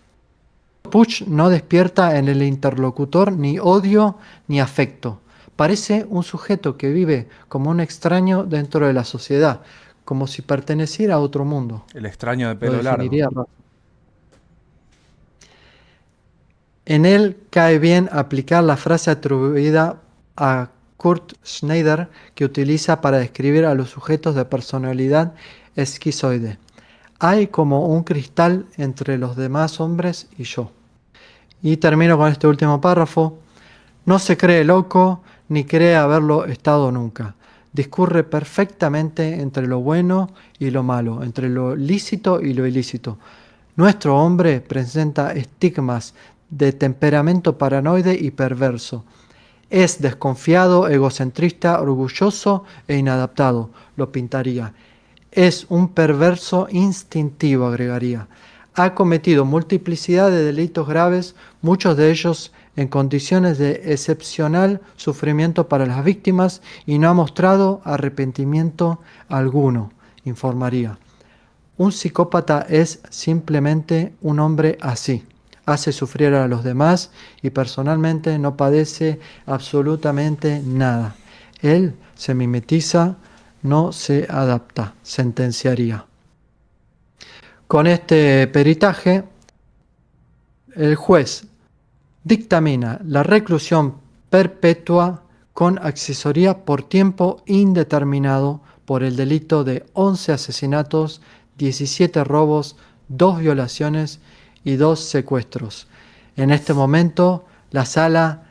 Puch no despierta en el interlocutor ni odio ni afecto. Parece un sujeto que vive como un extraño dentro de la sociedad, como si perteneciera a otro mundo. El extraño de Lo pelo largo. definiría Rafa. En él cae bien aplicar la frase atribuida a Kurt Schneider que utiliza para describir a los sujetos de personalidad esquizoide. Hay como un cristal entre los demás hombres y yo. Y termino con este último párrafo. No se cree loco ni cree haberlo estado nunca. Discurre perfectamente entre lo bueno y lo malo, entre lo lícito y lo ilícito. Nuestro hombre presenta estigmas de temperamento paranoide y perverso. Es desconfiado, egocentrista, orgulloso e inadaptado, lo pintaría. Es un perverso instintivo, agregaría. Ha cometido multiplicidad de delitos graves, muchos de ellos en condiciones de excepcional sufrimiento para las víctimas, y no ha mostrado arrepentimiento alguno, informaría. Un psicópata es simplemente un hombre así. Hace sufrir a los demás y personalmente no padece absolutamente nada. Él se mimetiza, no se adapta, sentenciaría. Con este peritaje, el juez dictamina la reclusión perpetua con accesoría por tiempo indeterminado por el delito de 11 asesinatos, 17 robos, 2 violaciones y 2 secuestros. En este momento la sala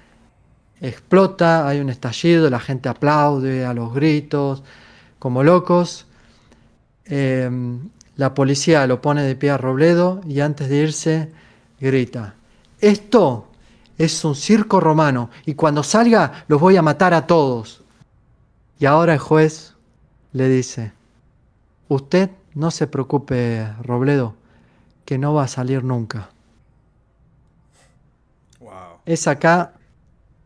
explota, hay un estallido, la gente aplaude a los gritos, como locos. La policía lo pone de pie a Robledo y antes de irse grita: esto es un circo romano y cuando salga los voy a matar a todos. Y ahora el juez le dice: usted no se preocupe, Robledo, que no va a salir nunca. Wow. Es acá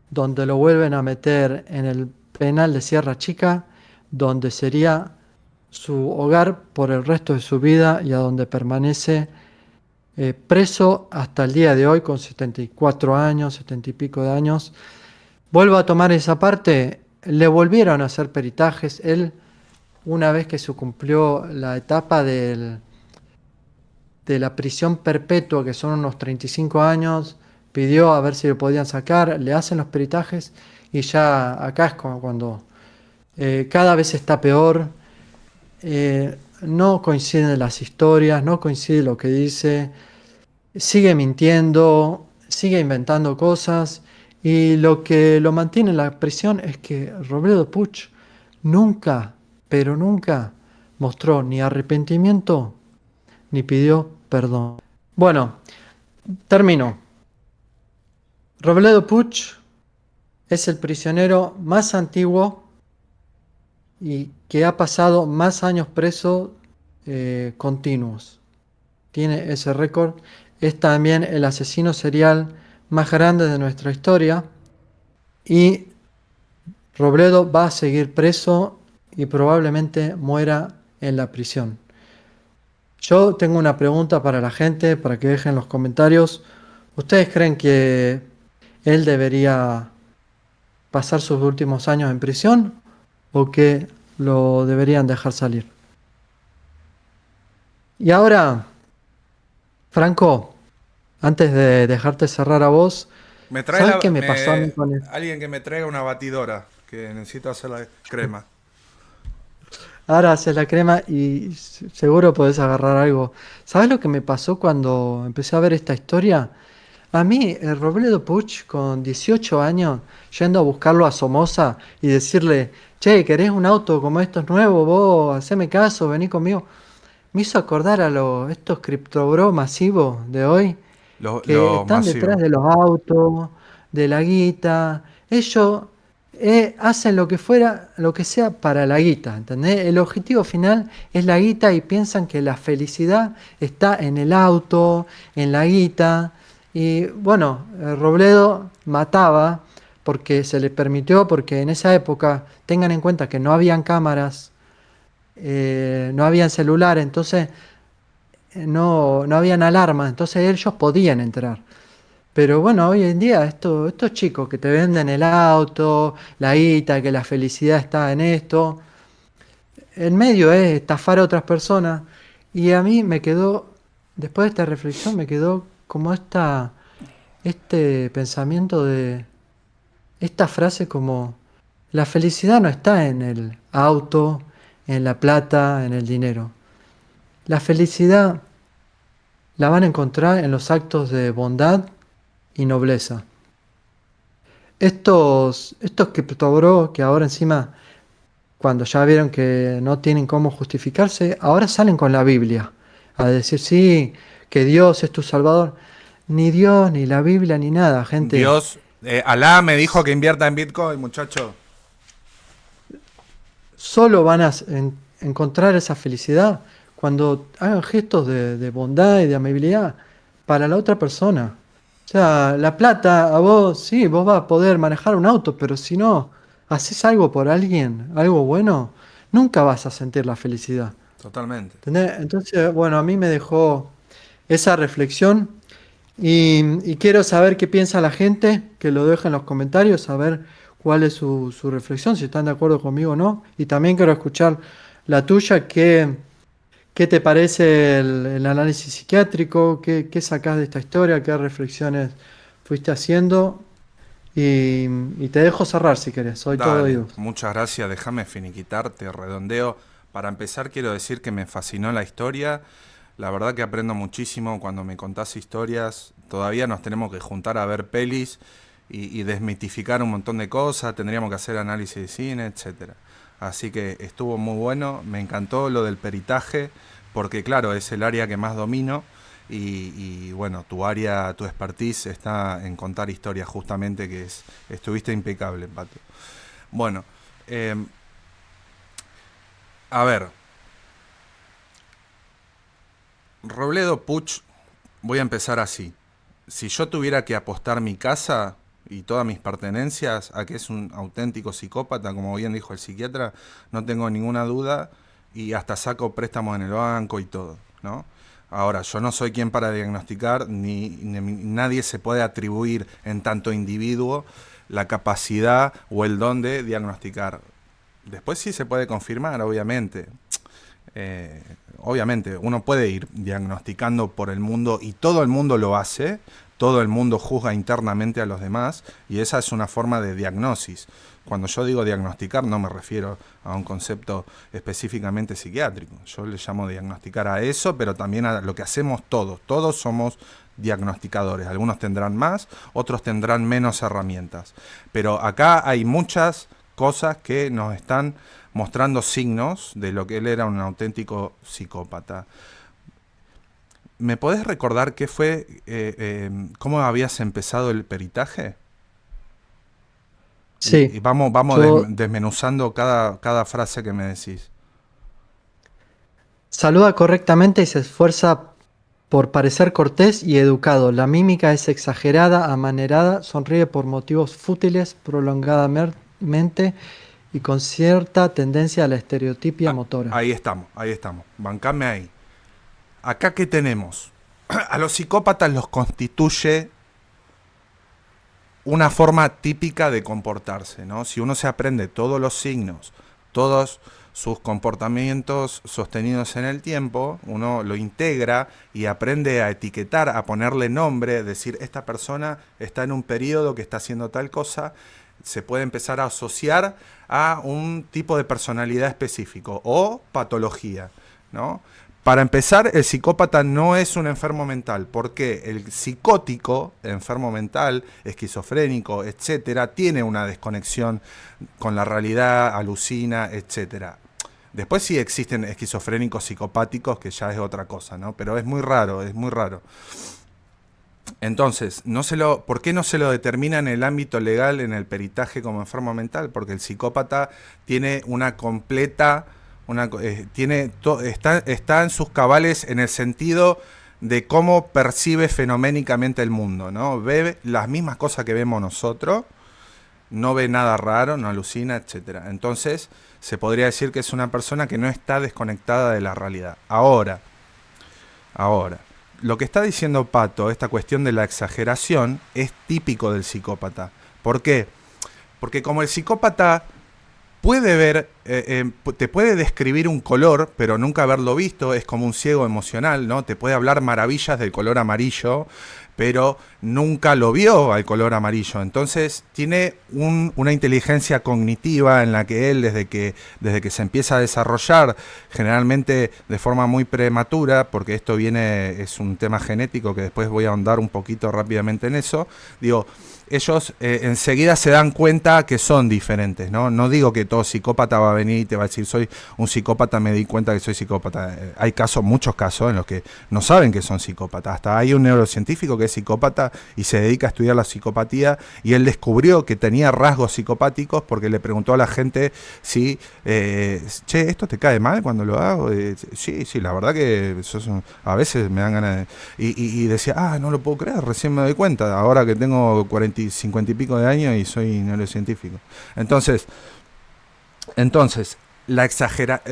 donde lo vuelven a meter en el penal de Sierra Chica, donde sería su hogar por el resto de su vida y a donde permanece preso hasta el día de hoy con 74 años, 70 y pico de años. Vuelvo a tomar esa parte, le volvieron a hacer peritajes. Él, una vez que se cumplió la etapa de la prisión perpetua, que son unos 35 años, pidió a ver si lo podían sacar, le hacen los peritajes y ya acá es como cuando cada vez está peor. No coinciden las historias, no coincide lo que dice, sigue mintiendo, sigue inventando cosas, y lo que lo mantiene en la prisión es que Robledo Puch nunca, pero nunca mostró ni arrepentimiento ni pidió perdón. Bueno, termino. Robledo Puch es el prisionero más antiguo y que ha pasado más años preso continuos. Tiene ese récord. Es también el asesino serial más grande de nuestra historia. Y Robledo va a seguir preso y probablemente muera en la prisión. Yo tengo una pregunta para la gente, para que dejen los comentarios. ¿Ustedes creen que él debería pasar sus últimos años en prisión o que lo deberían dejar salir? Y ahora, Franco, antes de dejarte cerrar a vos, Me trae ¿sabes qué me pasó a mí con él? alguien que me traiga una batidora, que necesito hacer la crema. Ahora haces la crema y seguro podés agarrar algo. ¿Sabes lo que me pasó cuando empecé a ver esta historia? A mí, el Robledo Puch, con 18 años, yendo a buscarlo a Somoza y decirle: che, ¿querés un auto como estos nuevos? Vos, haceme caso, vení conmigo. Me hizo acordar a estos criptobros masivos de hoy, que Lo están detrás masivo. de los autos, de la guita. Ellos hacen lo que fuera, lo que sea para la guita, ¿entendés? El objetivo final es la guita y piensan que la felicidad está en el auto, en la guita. Y bueno, Robledo mataba porque se le permitió, porque en esa época, tengan en cuenta que no habían cámaras, no habían celulares, entonces no habían alarmas, entonces ellos podían entrar. Pero bueno, hoy en día estos chicos que te venden el auto, la guita, que la felicidad está en esto, en medio es estafar a otras personas. Y a mí me quedó, después de esta reflexión, me quedó como este pensamiento de, esta frase como, la felicidad no está en el auto, en la plata, en el dinero. La felicidad la van a encontrar en los actos de bondad y nobleza. Estos criptobros que ahora encima, cuando ya vieron que no tienen cómo justificarse, ahora salen con la Biblia a decir sí, que Dios es tu Salvador. Ni Dios, ni la Biblia, ni nada, gente. Dios, Alá me dijo que invierta en Bitcoin, muchacho. Solo van a encontrar esa felicidad cuando hagan gestos de bondad y de amabilidad para la otra persona. O sea, la plata, a vos, sí, vos vas a poder manejar un auto, pero si no haces algo por alguien, algo bueno, nunca vas a sentir la felicidad. Totalmente. ¿Entendés? Entonces, bueno, a mí me dejó esa reflexión y quiero saber qué piensa la gente, que lo deje en los comentarios, saber cuál es su reflexión, si están de acuerdo conmigo o no. Y también quiero escuchar la tuya, qué te parece el análisis psiquiátrico, qué sacás de esta historia, qué reflexiones fuiste haciendo. Y te dejo cerrar si querés, soy todo Dale, oídos. muchas gracias. Déjame finiquitarte, redondeo. Para empezar, quiero decir que me fascinó la historia. La verdad que aprendo muchísimo cuando me contás historias. Todavía nos tenemos que juntar a ver pelis y desmitificar un montón de cosas. Tendríamos que hacer análisis de cine, etcétera. Así que estuvo muy bueno. Me encantó lo del peritaje, porque claro, es el área que más domino. Y bueno, tu área, tu expertise está en contar historias justamente, estuviste impecable, Pato. Bueno, eh, a ver, Robledo Puch, voy a empezar así. Si yo tuviera que apostar mi casa y todas mis pertenencias a que es un auténtico psicópata, como bien dijo el psiquiatra, no tengo ninguna duda y hasta saco préstamos en el banco y todo, ¿no? Ahora, yo no soy quien para diagnosticar, ni nadie se puede atribuir en tanto individuo la capacidad o el don de diagnosticar. Después sí se puede confirmar, obviamente. Eh, Obviamente, uno puede ir diagnosticando por el mundo y todo el mundo lo hace, todo el mundo juzga internamente a los demás y esa es una forma de diagnosis. Cuando yo digo diagnosticar no me refiero a un concepto específicamente psiquiátrico, yo le llamo diagnosticar a eso, pero también a lo que hacemos todos somos diagnosticadores, algunos tendrán más, otros tendrán menos herramientas, pero acá hay muchas cosas que nos están mostrando signos de lo que él era un auténtico psicópata. ¿Me podés recordar qué fue, cómo habías empezado el peritaje? Y Sí, vamos yo desmenuzando cada frase que me decís. saluda correctamente y se esfuerza por parecer cortés y educado. La mímica es exagerada, amanerada, sonríe por motivos fútiles, prolongadamente y con cierta tendencia a la estereotipia Ah, motora. ahí estamos. Bancame ahí. Acá qué tenemos. A los psicópatas los constituye una forma típica de comportarse, ¿no? Si uno se aprende todos los signos, todos sus comportamientos sostenidos en el tiempo, uno lo integra y aprende a etiquetar, a ponerle nombre, decir, esta persona está en un periodo que está haciendo tal cosa, se puede empezar a asociar a un tipo de personalidad específico o patología, ¿no? Para empezar, el psicópata no es un enfermo mental, porque el psicótico, enfermo mental, esquizofrénico, etcétera, tiene una desconexión con la realidad, alucina, etcétera. Después sí existen esquizofrénicos psicopáticos, que ya es otra cosa, ¿no? Pero es muy raro, es muy raro. Entonces, ¿por qué no se lo determina en el ámbito legal, en el peritaje como enfermo mental? Porque el psicópata tiene una completa, está en sus cabales en el sentido de cómo percibe fenoménicamente el mundo, ¿no? Ve las mismas cosas que vemos nosotros, no ve nada raro, no alucina, etcétera. Entonces, se podría decir que es una persona que no está desconectada de la realidad. Ahora, lo que está diciendo Pato, esta cuestión de la exageración, es típico del psicópata. ¿Por qué? Porque como el psicópata puede ver, te puede describir un color, pero nunca haberlo visto, es como un ciego emocional, ¿no? Te puede hablar maravillas del color amarillo, pero nunca lo vio al color amarillo. Entonces tiene una inteligencia cognitiva en la que él, desde que se empieza a desarrollar, generalmente de forma muy prematura, porque esto es un tema genético que después voy a ahondar un poquito rápidamente en eso, digo, ellos enseguida se dan cuenta que son diferentes, ¿no? No digo que todo psicópata va a venir y te va a decir, soy un psicópata, me di cuenta que soy psicópata. Hay muchos casos en los que no saben que son psicópatas. Hasta hay un neurocientífico que es psicópata y se dedica a estudiar la psicopatía, y él descubrió que tenía rasgos psicopáticos porque le preguntó a la gente si, che, ¿esto te cae mal cuando lo hago? Sí, la verdad que a veces me dan ganas de... Y decía, no lo puedo creer, recién me doy cuenta, ahora que tengo 50 y pico de años y soy neurocientífico. Entonces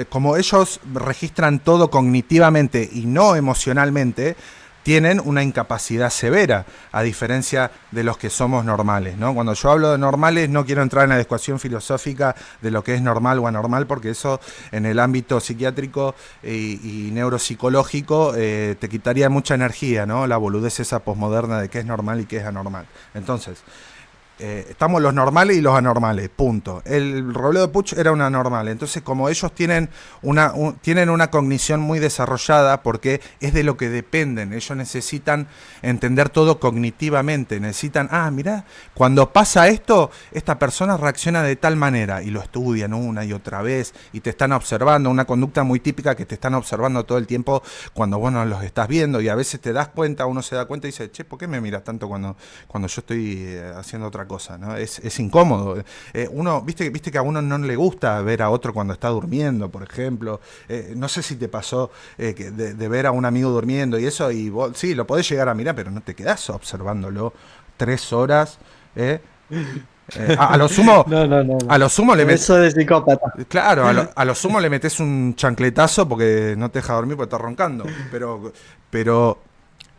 como ellos registran todo cognitivamente y no emocionalmente, tienen una incapacidad severa, a diferencia de los que somos normales, ¿no? Cuando yo hablo de normales, no quiero entrar en la discusión filosófica de lo que es normal o anormal, porque eso en el ámbito psiquiátrico y neuropsicológico te quitaría mucha energía, ¿no? La boludez esa posmoderna de qué es normal y qué es anormal. Entonces, estamos los normales y los anormales, punto. El Robledo de Puig era un anormal. Entonces, como ellos tienen una cognición muy desarrollada, porque es de lo que dependen, ellos necesitan entender todo cognitivamente, necesitan, mirá, cuando pasa esto, esta persona reacciona de tal manera, y lo estudian una y otra vez, y te están observando, una conducta muy típica que te están observando todo el tiempo cuando vos no los estás viendo, y a veces te das cuenta, uno se da cuenta y dice, che, ¿por qué me miras tanto cuando yo estoy haciendo otra cosa, ¿no? Es incómodo. Uno, viste que a uno no le gusta ver a otro cuando está durmiendo, por ejemplo. No sé si te pasó de ver a un amigo durmiendo y eso, y vos, sí, lo podés llegar a mirar, pero no te quedás observándolo 3 horas. A lo sumo, No. a lo sumo le metes... Eso de psicópata. Claro, a lo sumo le metes un chancletazo porque no te deja dormir porque está roncando. Pero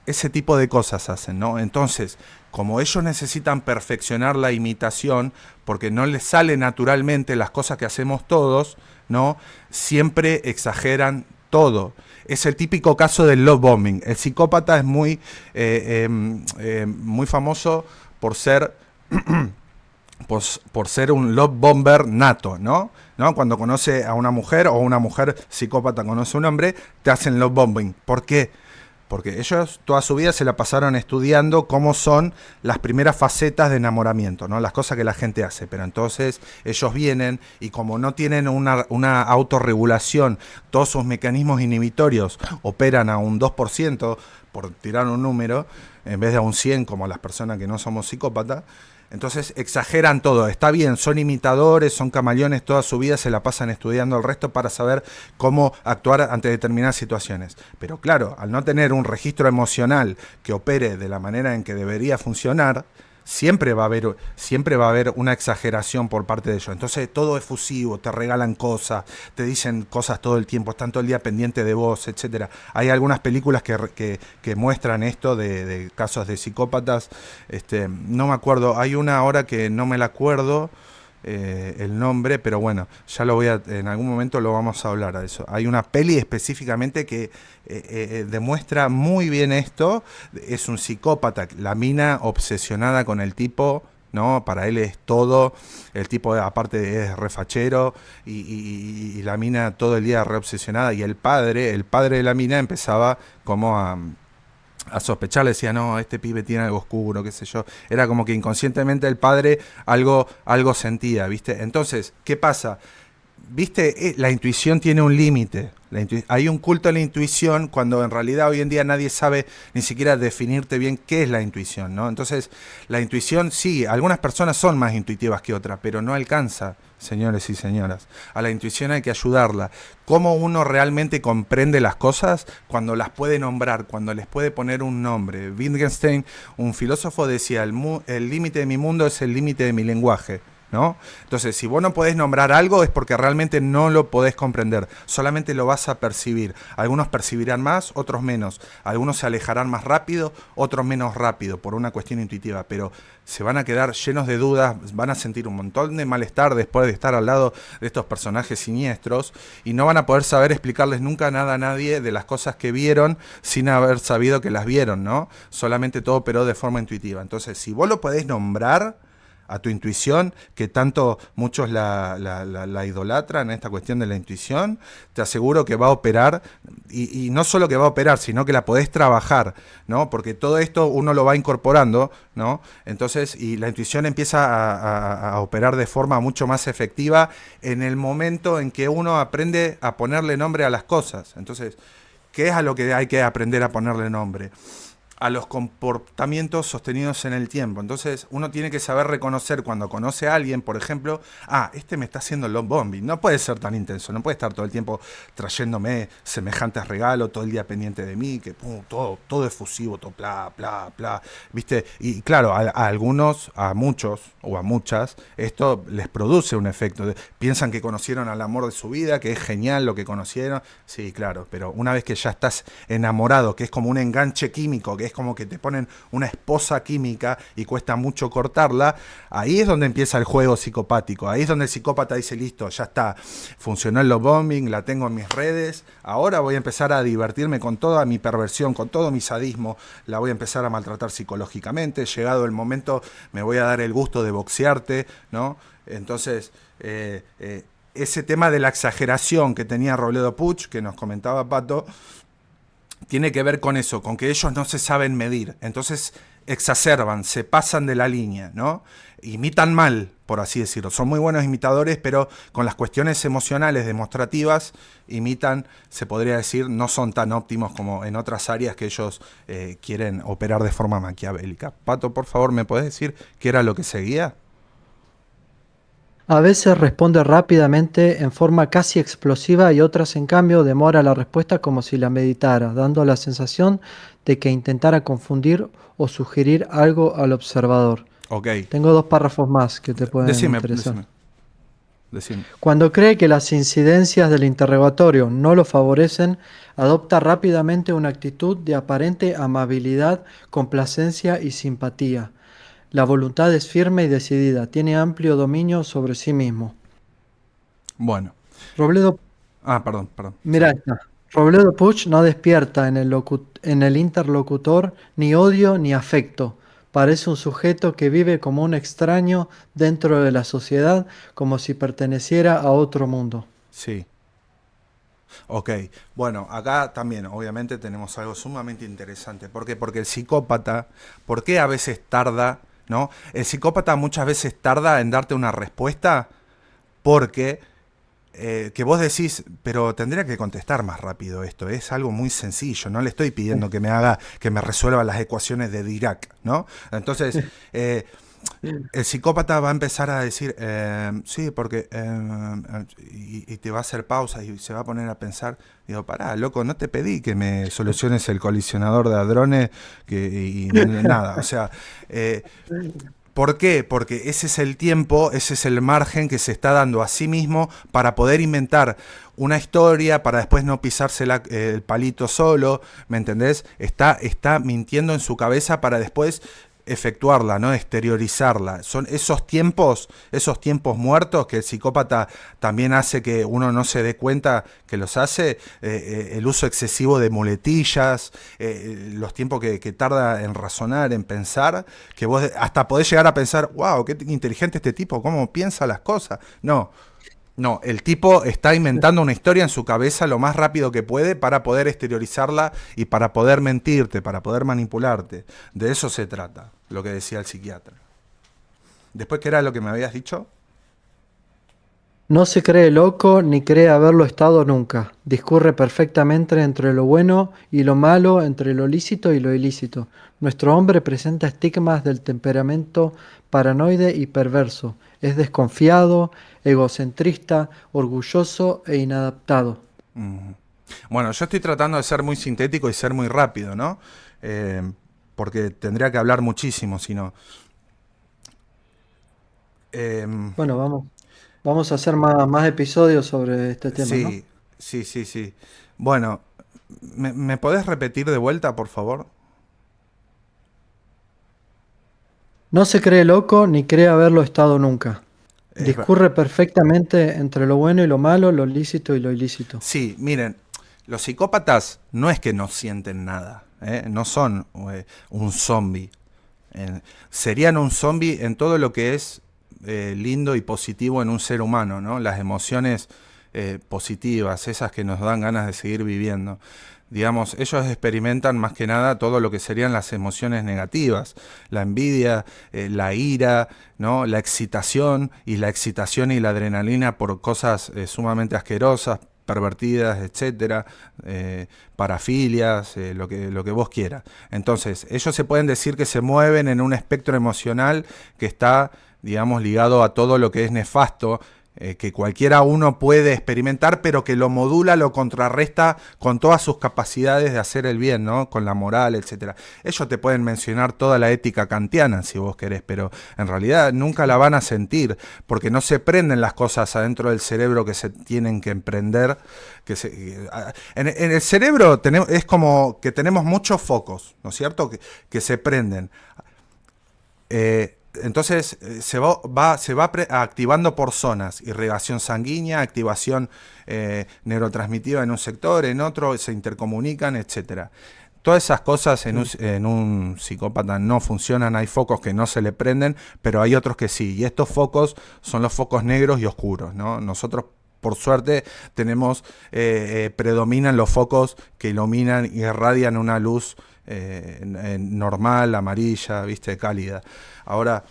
ese tipo de cosas hacen, ¿no? Entonces, como ellos necesitan perfeccionar la imitación, porque no les sale naturalmente las cosas que hacemos todos, ¿no? Siempre exageran todo. Es el típico caso del love bombing. El psicópata es muy famoso por ser por ser un love bomber nato, ¿no? Cuando conoce a una mujer, o una mujer psicópata conoce a un hombre, te hacen love bombing. ¿Por qué? Porque ellos toda su vida se la pasaron estudiando cómo son las primeras facetas de enamoramiento, ¿no? Las cosas que la gente hace. Pero entonces ellos vienen y, como no tienen una autorregulación, todos sus mecanismos inhibitorios operan a un 2%, por tirar un número, en vez de a un 100% como las personas que no somos psicópatas. Entonces exageran todo. Está bien, son imitadores, son camaleones, toda su vida se la pasan estudiando el resto para saber cómo actuar ante determinadas situaciones. Pero claro, al no tener un registro emocional que opere de la manera en que debería funcionar, siempre va a haber una exageración por parte de ellos. Entonces todo es fusivo, te regalan cosas, te dicen cosas todo el tiempo, están todo el día pendiente de vos, etcétera. Hay algunas películas que muestran esto de casos de psicópatas. No me acuerdo, hay una ahora que no me la acuerdo el nombre, pero bueno, ya en algún momento lo vamos a hablar de eso. Hay una peli específicamente que demuestra muy bien esto. Es un psicópata, la mina obsesionada con el tipo, ¿no? Para él es todo. El tipo aparte es refachero y la mina todo el día re obsesionada. Y el padre de la mina empezaba como a sospechar, le decía, no, este pibe tiene algo oscuro, qué sé yo. Era como que inconscientemente el padre algo sentía, ¿viste? Entonces, ¿qué pasa? ¿Viste? La intuición tiene un límite. Hay un culto a la intuición cuando en realidad hoy en día nadie sabe ni siquiera definirte bien qué es la intuición, ¿no? Entonces, la intuición, sí, algunas personas son más intuitivas que otras, pero no alcanza, señores y señoras. A la intuición hay que ayudarla. ¿Cómo uno realmente comprende las cosas? Cuando las puede nombrar, cuando les puede poner un nombre. Wittgenstein, un filósofo, decía, el límite de mi mundo es el límite de mi lenguaje. ¿no? Entonces, si vos no podés nombrar algo es porque realmente no lo podés comprender, solamente lo vas a percibir. Algunos percibirán más, otros menos. Algunos se alejarán más rápido, otros menos rápido, por una cuestión intuitiva, pero se van a quedar llenos de dudas, van a sentir un montón de malestar después de estar al lado de estos personajes siniestros y no van a poder saber explicarles nunca nada a nadie de las cosas que vieron sin haber sabido que las vieron, ¿no? Solamente todo operó de forma intuitiva. Entonces, si vos lo podés nombrar a tu intuición, que tanto muchos la idolatran, esta cuestión de la intuición, te aseguro que va a operar, y no solo que va a operar, sino que la podés trabajar, ¿no? Porque todo esto uno lo va incorporando, ¿no? Entonces, y la intuición empieza a operar de forma mucho más efectiva en el momento en que uno aprende a ponerle nombre a las cosas. Entonces, ¿qué es a lo que hay que aprender a ponerle nombre? A los comportamientos sostenidos en el tiempo. Entonces, uno tiene que saber reconocer cuando conoce a alguien, por ejemplo, este me está haciendo love bombing. No puede ser tan intenso, no puede estar todo el tiempo trayéndome semejantes regalos, todo el día pendiente de mí, que todo efusivo, todo bla, bla, bla, ¿viste? Y claro, a algunos, a muchos o a muchas, esto les produce un efecto. Piensan que conocieron al amor de su vida, que es genial lo que conocieron. Sí, claro, pero una vez que ya estás enamorado, que es como un enganche químico, que es como que te ponen una esposa química y cuesta mucho cortarla, ahí es donde empieza el juego psicopático, ahí es donde el psicópata dice, listo, ya está, funcionó el love bombing, la tengo en mis redes, ahora voy a empezar a divertirme con toda mi perversión, con todo mi sadismo, la voy a empezar a maltratar psicológicamente, llegado el momento me voy a dar el gusto de boxearte, ¿no? Entonces, ese tema de la exageración que tenía Robledo Puch, que nos comentaba Pato, tiene que ver con eso, con que ellos no se saben medir. Entonces exacerban, se pasan de la línea, ¿no? Imitan mal, por así decirlo. Son muy buenos imitadores, pero con las cuestiones emocionales demostrativas, imitan, se podría decir, no son tan óptimos como en otras áreas que ellos quieren operar de forma maquiavélica. Pato, por favor, ¿me podés decir qué era lo que seguía? A veces responde rápidamente en forma casi explosiva y otras en cambio demora la respuesta como si la meditara, dando la sensación de que intentara confundir o sugerir algo al observador. Ok, Tengo dos párrafos más que te pueden decime, interesar. decime, decime. Cuando cree que las incidencias del interrogatorio no lo favorecen, adopta rápidamente una actitud de aparente amabilidad, complacencia y simpatía. La voluntad es firme y decidida, tiene amplio dominio sobre sí mismo. Bueno. Robledo, Perdón. mira esta. Robledo Puch no despierta en el interlocutor ni odio ni afecto. Parece un sujeto que vive como un extraño dentro de la sociedad, como si perteneciera a otro mundo. Sí. Ok, bueno, acá también obviamente tenemos algo sumamente interesante. ¿Por qué? Porque el psicópata, ¿por qué a veces tarda, no? El psicópata muchas veces tarda en darte una respuesta porque que vos decís, pero tendría que contestar más rápido esto, es algo muy sencillo, no le estoy pidiendo que me haga, que me resuelva las ecuaciones de Dirac, ¿no? Entonces, el psicópata va a empezar a decir, sí, porque, y te va a hacer pausa y se va a poner a pensar, digo, pará, loco, no te pedí que me soluciones el colisionador de hadrones, nada, o sea, ¿por qué? Porque ese es el tiempo, ese es el margen que se está dando a sí mismo para poder inventar una historia, para después no pisarse el palito solo, ¿me entendés? Está mintiendo en su cabeza para después efectuarla, ¿no? Exteriorizarla. Son esos tiempos muertos que el psicópata también hace que uno no se dé cuenta que los hace, el uso excesivo de muletillas, los tiempos que tarda en razonar, en pensar, que vos hasta podés llegar a pensar, wow, qué inteligente este tipo, cómo piensa las cosas. No, el tipo está inventando una historia en su cabeza lo más rápido que puede para poder exteriorizarla y para poder mentirte, para poder manipularte. De eso se trata, lo que decía el psiquiatra. Después, ¿qué era lo que me habías dicho? No se cree loco ni cree haberlo estado nunca. Discurre perfectamente entre lo bueno y lo malo, entre lo lícito y lo ilícito. Nuestro hombre presenta estigmas del temperamento paranoide y perverso. Es desconfiado, egocentrista, orgulloso e inadaptado. Mm. Bueno, yo estoy tratando de ser muy sintético y ser muy rápido, ¿no? Porque tendría que hablar muchísimo, si no. Em, Bueno, vamos a hacer más episodios sobre este tema, ¿no? sí, sí, sí, sí. Bueno, ¿me podés repetir de vuelta, por favor? No se cree loco ni cree haberlo estado nunca. Es ver- Discurre perfectamente entre lo bueno y lo malo, lo lícito y lo ilícito. Sí, miren, los psicópatas no es que no sienten nada, ¿eh? No son un zombie. Serían un zombie en todo lo que es lindo y positivo en un ser humano, ¿no? Las emociones positivas, esas que nos dan ganas de seguir viviendo. Digamos, ellos experimentan más que nada todo lo que serían las emociones negativas, la envidia, la ira, ¿no? La excitación y la adrenalina por cosas sumamente asquerosas, pervertidas, etcétera, parafilias, lo que vos quieras. Entonces, ellos se pueden decir que se mueven en un espectro emocional que está, digamos, ligado a todo lo que es nefasto, que cualquiera uno puede experimentar, pero que lo modula, lo contrarresta con todas sus capacidades de hacer el bien, ¿no? Con la moral, etcétera. Ellos te pueden mencionar toda la ética kantiana, si vos querés, pero en realidad nunca la van a sentir, porque no se prenden las cosas adentro del cerebro que se tienen que emprender. En el cerebro es como que tenemos muchos focos, ¿no es cierto? Que se prenden. Entonces se va activando por zonas, irrigación sanguínea, activación neurotransmitiva en un sector, en otro, se intercomunican, etcétera. Todas esas cosas Sí. en un psicópata no funcionan, hay focos que no se le prenden, pero hay otros que sí, y estos focos son los focos negros y oscuros, ¿no? Nosotros por suerte tenemos, predominan los focos que iluminan y irradian una luz normal, amarilla, viste, cálida. Ahora,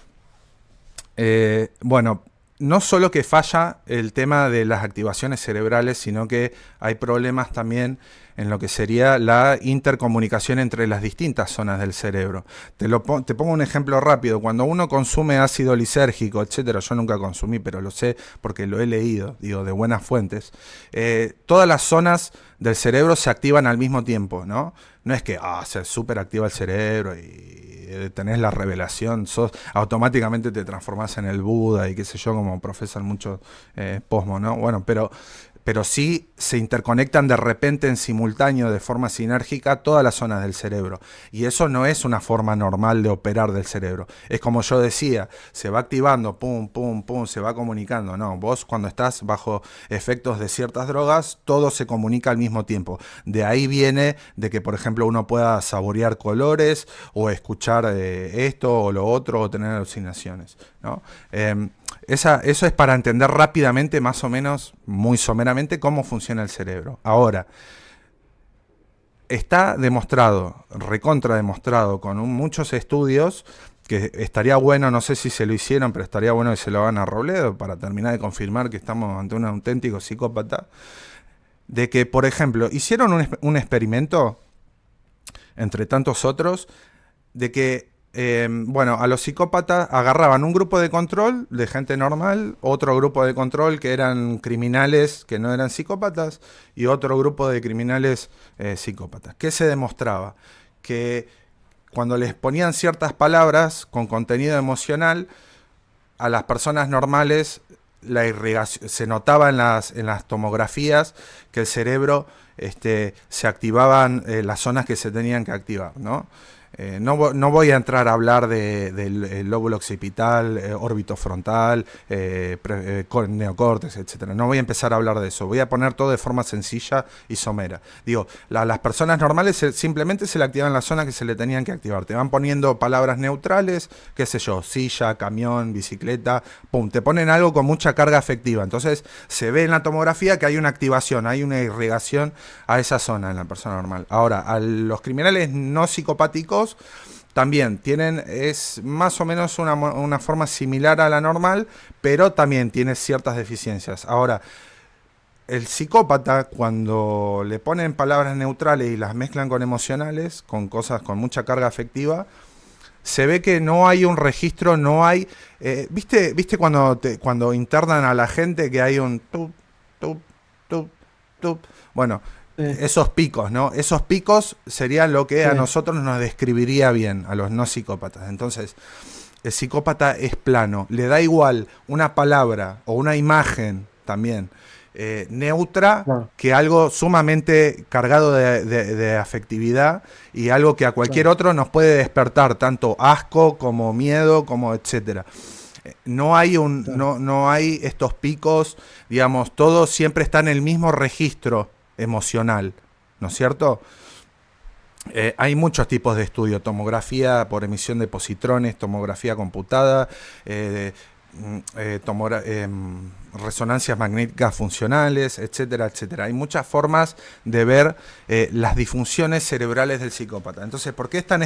bueno, no solo que falla el tema de las activaciones cerebrales, sino que hay problemas también en lo que sería la intercomunicación entre las distintas zonas del cerebro. Te pongo un ejemplo rápido. Cuando uno consume ácido lisérgico, etcétera, yo nunca consumí, pero lo sé porque lo he leído, digo, de buenas fuentes, todas las zonas del cerebro se activan al mismo tiempo, ¿no? No es que se súper activa el cerebro y tenés la revelación, automáticamente te transformás en el Buda y qué sé yo, como profesan muchos posmo, ¿no? Bueno, pero sí se interconectan de repente en simultáneo, de forma sinérgica, todas las zonas del cerebro. Y eso no es una forma normal de operar del cerebro. Es como yo decía, se va activando, pum, pum, pum, se va comunicando. No, vos cuando estás bajo efectos de ciertas drogas, todo se comunica al mismo tiempo. De ahí viene de que, por ejemplo, uno pueda saborear colores o escuchar esto o lo otro o tener alucinaciones, ¿no? Eso es para entender rápidamente, más o menos, muy someramente, cómo funciona el cerebro. Ahora, está demostrado, recontra demostrado, con muchos estudios, que estaría bueno, no sé si se lo hicieron, pero estaría bueno que se lo hagan a Robledo para terminar de confirmar que estamos ante un auténtico psicópata, de que, por ejemplo, hicieron un experimento, entre tantos otros, de que, bueno, a los psicópatas agarraban un grupo de control de gente normal, otro grupo de control que eran criminales que no eran psicópatas y otro grupo de criminales psicópatas. ¿Qué se demostraba? Que cuando les ponían ciertas palabras con contenido emocional, a las personas normales la irrigación, se notaba en las tomografías que el cerebro se activaban las zonas que se tenían que activar, ¿no? No voy a entrar a hablar del lóbulo occipital, órbito frontal, neocórtex, etcétera. No voy a empezar a hablar de eso. Voy a poner todo de forma sencilla y somera. Digo, las personas normales simplemente se le activan las zonas que se le tenían que activar. Te van poniendo palabras neutrales, qué sé yo, silla, camión, bicicleta, pum, te ponen algo con mucha carga afectiva. Entonces se ve en la tomografía que hay una activación, hay una irrigación a esa zona en la persona normal. Ahora, a los criminales no psicopáticos también tienen, es más o menos una forma similar a la normal, pero también tiene ciertas deficiencias. Ahora, el psicópata, cuando le ponen palabras neutrales y las mezclan con emocionales, con cosas con mucha carga afectiva, se ve que no hay un registro, no hay... ¿viste cuando internan a la gente que hay un... Tup, tup, tup, tup? Bueno, Sí, esos picos, ¿no? Esos picos serían lo que a sí. nosotros nos describiría bien, a los no psicópatas. Entonces, el psicópata es plano, le da igual una palabra o una imagen también neutra Claro, que algo sumamente cargado de afectividad y algo que a cualquier claro, otro nos puede despertar tanto asco como miedo como etcétera. No hay claro. no hay estos picos, digamos, todo siempre está en el mismo registro emocional, ¿no es cierto? Hay muchos tipos de estudio, tomografía por emisión de positrones, tomografía computada, eh, resonancias magnéticas funcionales, etcétera, etcétera. Hay muchas formas de ver las disfunciones cerebrales del psicópata. Entonces, ¿por qué es tan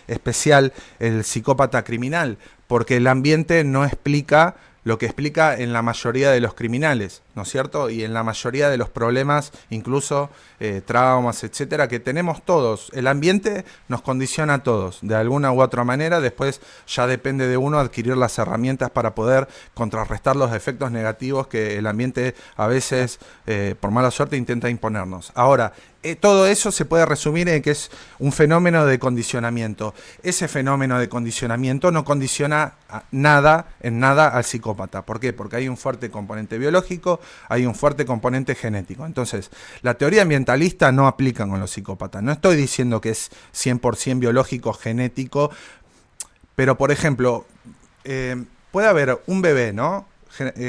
especial el psicópata criminal? Porque el ambiente no explica lo que explica en la mayoría de los criminales, ¿no es cierto? Y en la mayoría de los problemas, incluso traumas, etcétera, que tenemos todos. El ambiente nos condiciona a todos, de alguna u otra manera. Después ya depende de uno adquirir las herramientas para poder contrarrestar los efectos negativos que el ambiente a veces, por mala suerte, intenta imponernos. Ahora, todo eso se puede resumir en que es un fenómeno de condicionamiento. Ese fenómeno de condicionamiento no condiciona nada, en nada al psicópata. ¿Por qué? Porque hay un fuerte componente biológico, hay un fuerte componente genético. Entonces, la teoría ambientalista no aplica con los psicópatas. No estoy diciendo que es 100% biológico, genético, pero por ejemplo, puede haber un bebé, ¿no?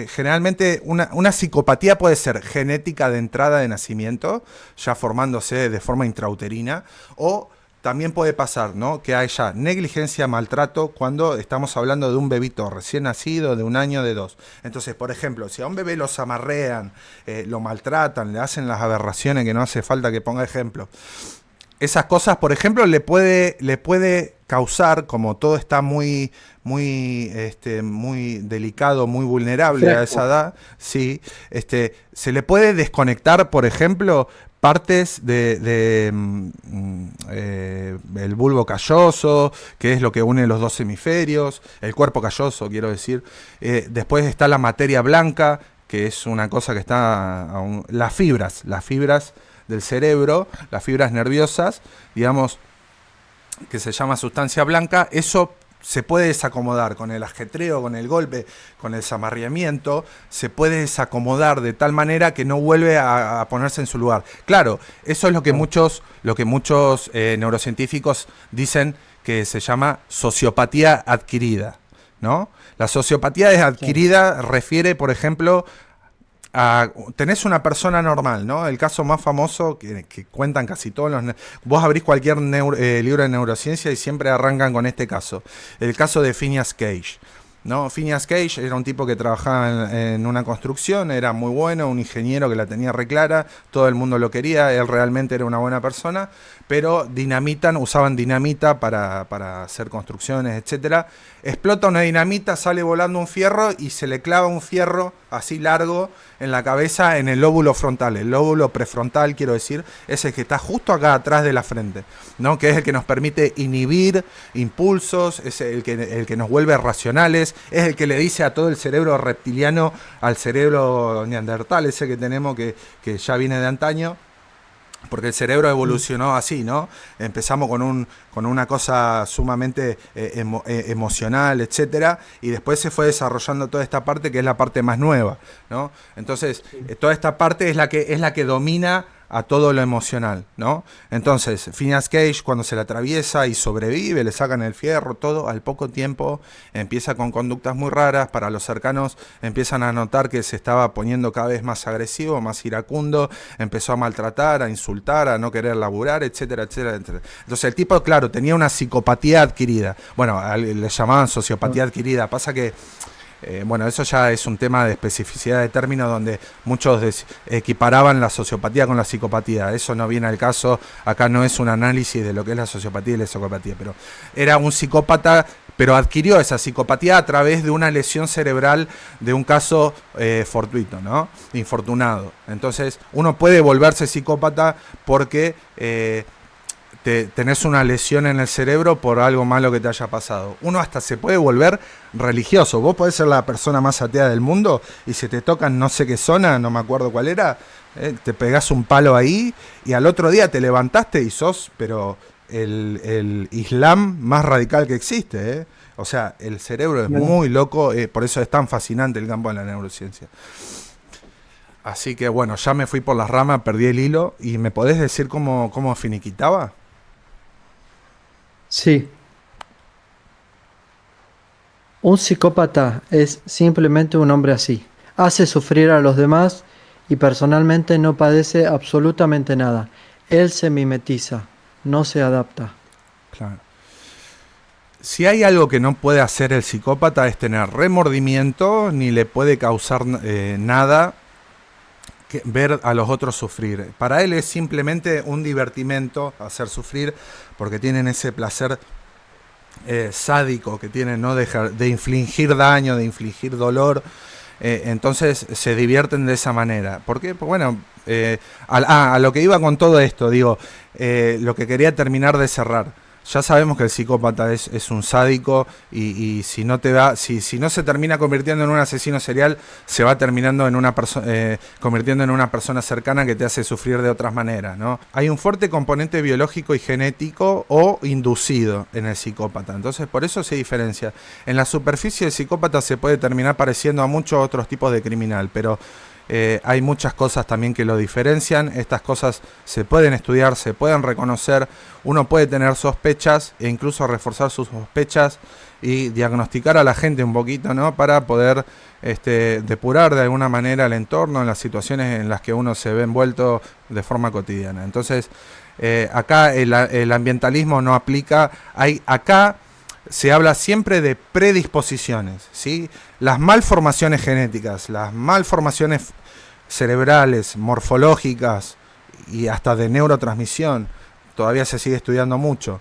Generalmente una psicopatía puede ser genética de entrada de nacimiento, ya formándose de forma intrauterina, o también puede pasar, ¿no? Que haya negligencia, maltrato, cuando estamos hablando de un bebito recién nacido, de 1 año, de 2. Entonces, por ejemplo, si a un bebé los amarrean, lo maltratan, le hacen las aberraciones que no hace falta que ponga ejemplo, esas cosas, por ejemplo, le puede causar, como todo está muy delicado, muy vulnerable a esa Fresco. edad, sí, se le puede desconectar, por ejemplo, partes el bulbo calloso, que es lo que une los dos hemisferios, el cuerpo calloso, quiero decir. Después está la materia blanca, que es una cosa que está las fibras del cerebro, las fibras nerviosas, digamos, que se llama sustancia blanca. Eso se puede desacomodar con el ajetreo, con el golpe, con el zamarriamiento, se puede desacomodar de tal manera que no vuelve a ponerse en su lugar. Claro, eso es Claro, lo que muchos neurocientíficos dicen que se llama sociopatía adquirida, ¿no? La sociopatía claro. adquirida refiere, por ejemplo, tenés una persona normal, ¿no? El caso más famoso que cuentan casi todos los... Vos abrís cualquier libro de neurociencia y siempre arrancan con este caso. El caso de Phineas Cage, ¿no? Phineas Cage era un tipo que trabajaba en una construcción, era muy bueno, un ingeniero que la tenía reclara, todo el mundo lo quería, él realmente era una buena persona, pero usaban dinamita para hacer construcciones, etcétera. Explota una dinamita, sale volando un fierro y se le clava un fierro así largo en la cabeza, en el lóbulo frontal. El lóbulo prefrontal, quiero decir, es el que está justo acá atrás de la frente, ¿no? Que es el que nos permite inhibir impulsos, es el que nos vuelve racionales, es el que le dice a todo el cerebro reptiliano, al cerebro neandertal, ese que tenemos que ya viene de antaño. Porque el cerebro Mm, evolucionó así, ¿no? Empezamos con una cosa sumamente emocional, etcétera, y después se fue desarrollando toda esta parte que es la parte más nueva, ¿no? Entonces, sí, toda esta parte es la que domina a todo lo emocional, ¿no? Entonces, Phineas Cage, cuando se le atraviesa y sobrevive, le sacan el fierro, todo, al poco tiempo empieza con conductas muy raras. Para los cercanos empiezan a notar que se estaba poniendo cada vez más agresivo, más iracundo, empezó a maltratar, a insultar, a no querer laburar, etcétera, etcétera, etcétera. Entonces el tipo, claro, tenía una psicopatía adquirida. Bueno, le llamaban sociopatía claro, adquirida. Pasa que bueno, eso ya es un tema de especificidad de término donde muchos equiparaban la sociopatía con la psicopatía. Eso no viene al caso. Acá no es un análisis de lo que es la sociopatía y la psicopatía, pero era un psicópata, pero adquirió esa psicopatía a través de una lesión cerebral de un caso fortuito, ¿no? Infortunado. Entonces, uno puede volverse psicópata porque tenés una lesión en el cerebro por algo malo que te haya pasado. Uno hasta se puede volver religioso. Vos podés ser la persona más atea del mundo y si te tocan no sé qué zona, no me acuerdo cuál era, te pegás un palo ahí y al otro día te levantaste y sos, pero el Islam más radical que existe, ¿eh? O sea, el cerebro es Mira. muy loco, por eso es tan fascinante el campo de la neurociencia. Así que bueno, ya me fui por las ramas, perdí el hilo. ¿Y me podés decir cómo finiquitaba? Sí, un psicópata es simplemente un hombre así. Hace sufrir a los demás y personalmente no padece absolutamente nada. Él se mimetiza, no se adapta. Claro. Si hay algo que no puede hacer el psicópata es tener remordimiento, ni le puede causar nada que ver a los otros sufrir. Para él es simplemente un divertimento hacer sufrir, porque tienen ese placer sádico que tienen, ¿no? De infligir daño, de infligir dolor. Entonces se divierten de esa manera. ¿Por qué? Pues bueno, a lo que iba con todo esto, digo, lo que quería terminar de cerrar. Ya sabemos que el psicópata es un sádico y si no te va, si no se termina convirtiendo en un asesino serial, se va terminando en convirtiendo en una persona cercana que te hace sufrir de otras maneras, ¿no? Hay un fuerte componente biológico y genético o inducido en el psicópata. Entonces, por eso se diferencia. En la superficie el psicópata se puede terminar pareciendo a muchos otros tipos de criminal, pero hay muchas cosas también que lo diferencian. Estas cosas se pueden estudiar, se pueden reconocer. Uno puede tener sospechas e incluso reforzar sus sospechas y diagnosticar a la gente un poquito, ¿no? Para poder depurar de alguna manera el entorno en las situaciones en las que uno se ve envuelto de forma cotidiana. Entonces, acá el ambientalismo no aplica. Acá se habla siempre de predisposiciones, ¿sí? Las malformaciones genéticas, las malformaciones cerebrales, morfológicas y hasta de neurotransmisión, todavía se sigue estudiando mucho.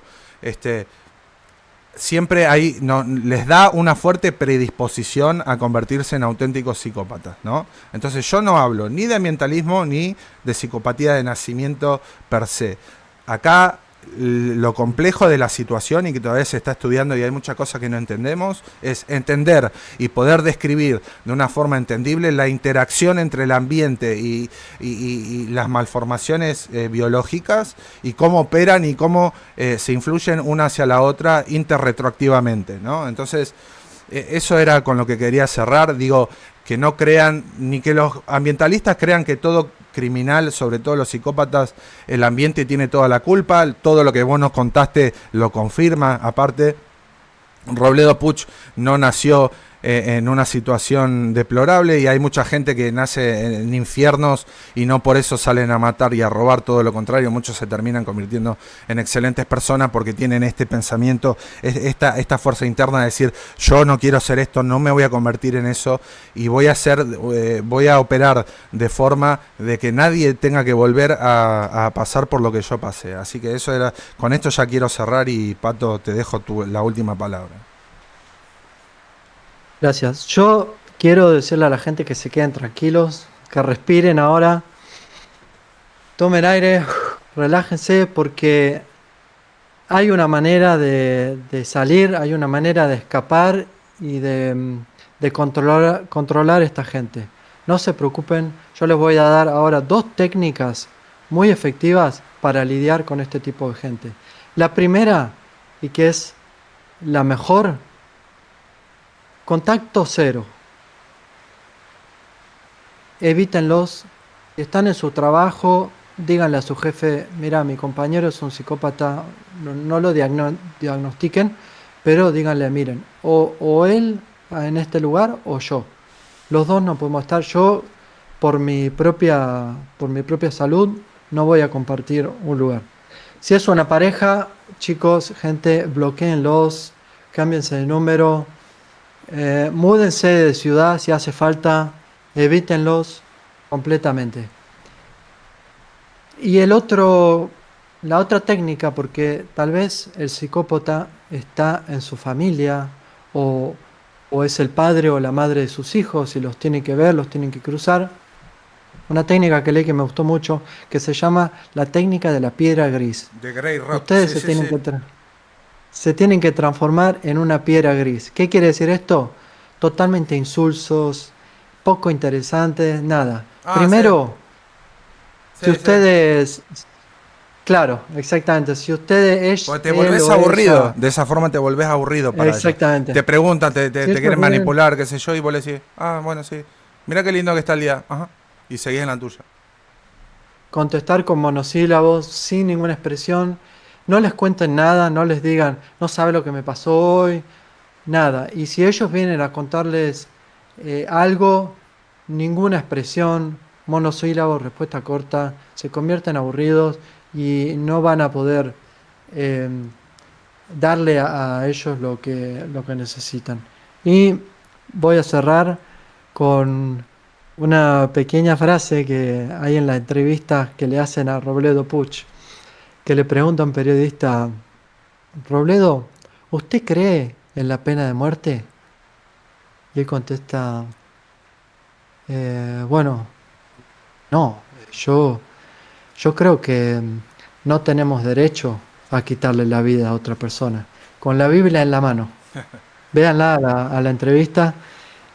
Siempre hay, no, les da una fuerte predisposición a convertirse en auténticos psicópatas, ¿no? Entonces yo no hablo ni de ambientalismo ni de psicopatía de nacimiento per se. Acá lo complejo de la situación y que todavía se está estudiando y hay muchas cosas que no entendemos, es entender y poder describir de una forma entendible la interacción entre el ambiente y las malformaciones biológicas y cómo operan y cómo se influyen una hacia la otra interretroactivamente, ¿no? Entonces, eso era con lo que quería cerrar. Digo, que no crean, ni que los ambientalistas crean que todo criminal, sobre todo los psicópatas, el ambiente tiene toda la culpa. Todo lo que vos nos contaste lo confirma. Aparte, Robledo Puch no nació en una situación deplorable y hay mucha gente que nace en infiernos y no por eso salen a matar y a robar, todo lo contrario, muchos se terminan convirtiendo en excelentes personas porque tienen este pensamiento, esta fuerza interna de decir, yo no quiero hacer esto, no me voy a convertir en eso y voy a operar de forma de que nadie tenga que volver a pasar por lo que yo pasé. Así que eso era, con esto ya quiero cerrar y Pato, te dejo la última palabra. Gracias. Yo quiero decirle a la gente que se queden tranquilos, que respiren ahora, tomen aire, relájense porque hay una manera de salir, hay una manera de escapar y de controlar a esta gente. No se preocupen, yo les voy a dar ahora dos técnicas muy efectivas para lidiar con este tipo de gente. La primera, y que es la mejor, contacto cero. Evítenlos. Si están en su trabajo, díganle a su jefe, mira, mi compañero es un psicópata, no lo diagnostiquen, pero díganle, miren, o él en este lugar o yo. Los dos no podemos estar. Yo, por mi propia salud, no voy a compartir un lugar. Si es una pareja, chicos, gente, bloquéenlos, cámbiense de número, múdense de ciudad si hace falta, evítenlos completamente. Y la otra técnica, porque tal vez el psicópata está en su familia o, o es el padre o la madre de sus hijos y los tienen que ver, los tienen que cruzar. Una técnica que leí que me gustó mucho, que se llama la técnica de la piedra gris. De Grey Rock, Ustedes sí, sí, sí. se tienen que transformar en una piedra gris. ¿Qué quiere decir esto? Totalmente insulsos, poco interesantes, nada. Ah, sí, Primero, si sí, sí. ustedes Claro, exactamente. Si usted es Porque te él volvés o aburrido. ella, De esa forma te volvés aburrido para ellos. exactamente. Te preguntan, te Si ellos quieren ven manipular, qué sé yo, y vos le decís, ah, bueno, sí. Mirá qué lindo que está el día. Ajá. Y seguís en la tuya. contestar con monosílabos, sin ninguna expresión, no les cuenten nada, no les digan, no sabe lo que me pasó hoy, nada. Y si ellos vienen a contarles algo, ninguna expresión, monosílabos, respuesta corta, se convierten aburridos y no van a poder eh, darle a ellos lo que necesitan. Y voy a cerrar con una pequeña frase que hay en la entrevista que le hacen a Robledo Puch, que le pregunta a un periodista, Robledo, ¿usted cree en la pena de muerte? Y él contesta, bueno, no, yo creo que no tenemos derecho a quitarle la vida a otra persona, con la Biblia en la mano. Véanla a la entrevista.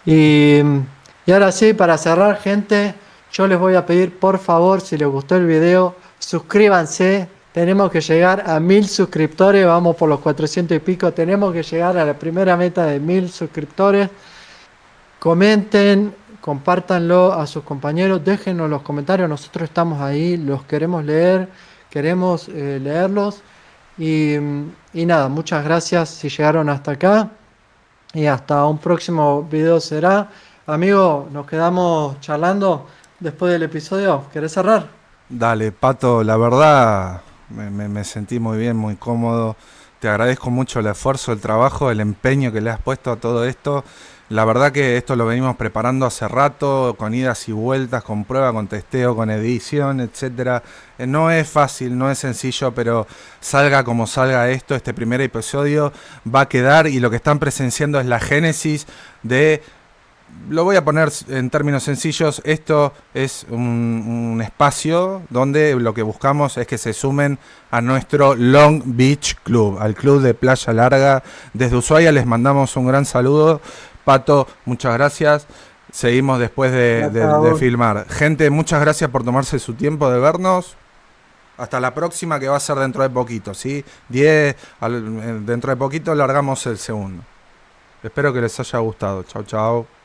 Y, y ahora sí, para cerrar, gente, yo les voy a pedir, por favor, si les gustó el video, suscríbanse. Tenemos que llegar a 1000 suscriptores, vamos por los 400 y pico. Tenemos que llegar a la primera meta de 1000 suscriptores. Comenten, compártanlo a sus compañeros, déjenos los comentarios, nosotros estamos ahí, los queremos leer, queremos leerlos. Y, y nada, muchas gracias si llegaron hasta acá. Y hasta un próximo video será. Amigo, nos quedamos charlando después del episodio. ¿Querés cerrar? Dale, Pato, la verdad me sentí muy bien, muy cómodo. Te agradezco mucho el esfuerzo, el trabajo, el empeño que le has puesto a todo esto. La verdad que esto lo venimos preparando hace rato, con idas y vueltas, con prueba, con testeo, con edición, etcétera. No es fácil, no es sencillo, pero salga como salga esto, este primer episodio va a quedar y lo que están presenciando es la génesis de... Lo voy a poner en términos sencillos, esto es un espacio donde lo que buscamos es que se sumen a nuestro Long Beach Club, al club de Playa Larga. Desde Ushuaia les mandamos un gran saludo. Pato, muchas gracias. Seguimos después Gracias a de vos. filmar. Gente, muchas gracias por tomarse su tiempo de vernos. Hasta la próxima que va a ser dentro de poquito, ¿sí? Dentro de poquito largamos el segundo. Espero que les haya gustado. Chau, chau.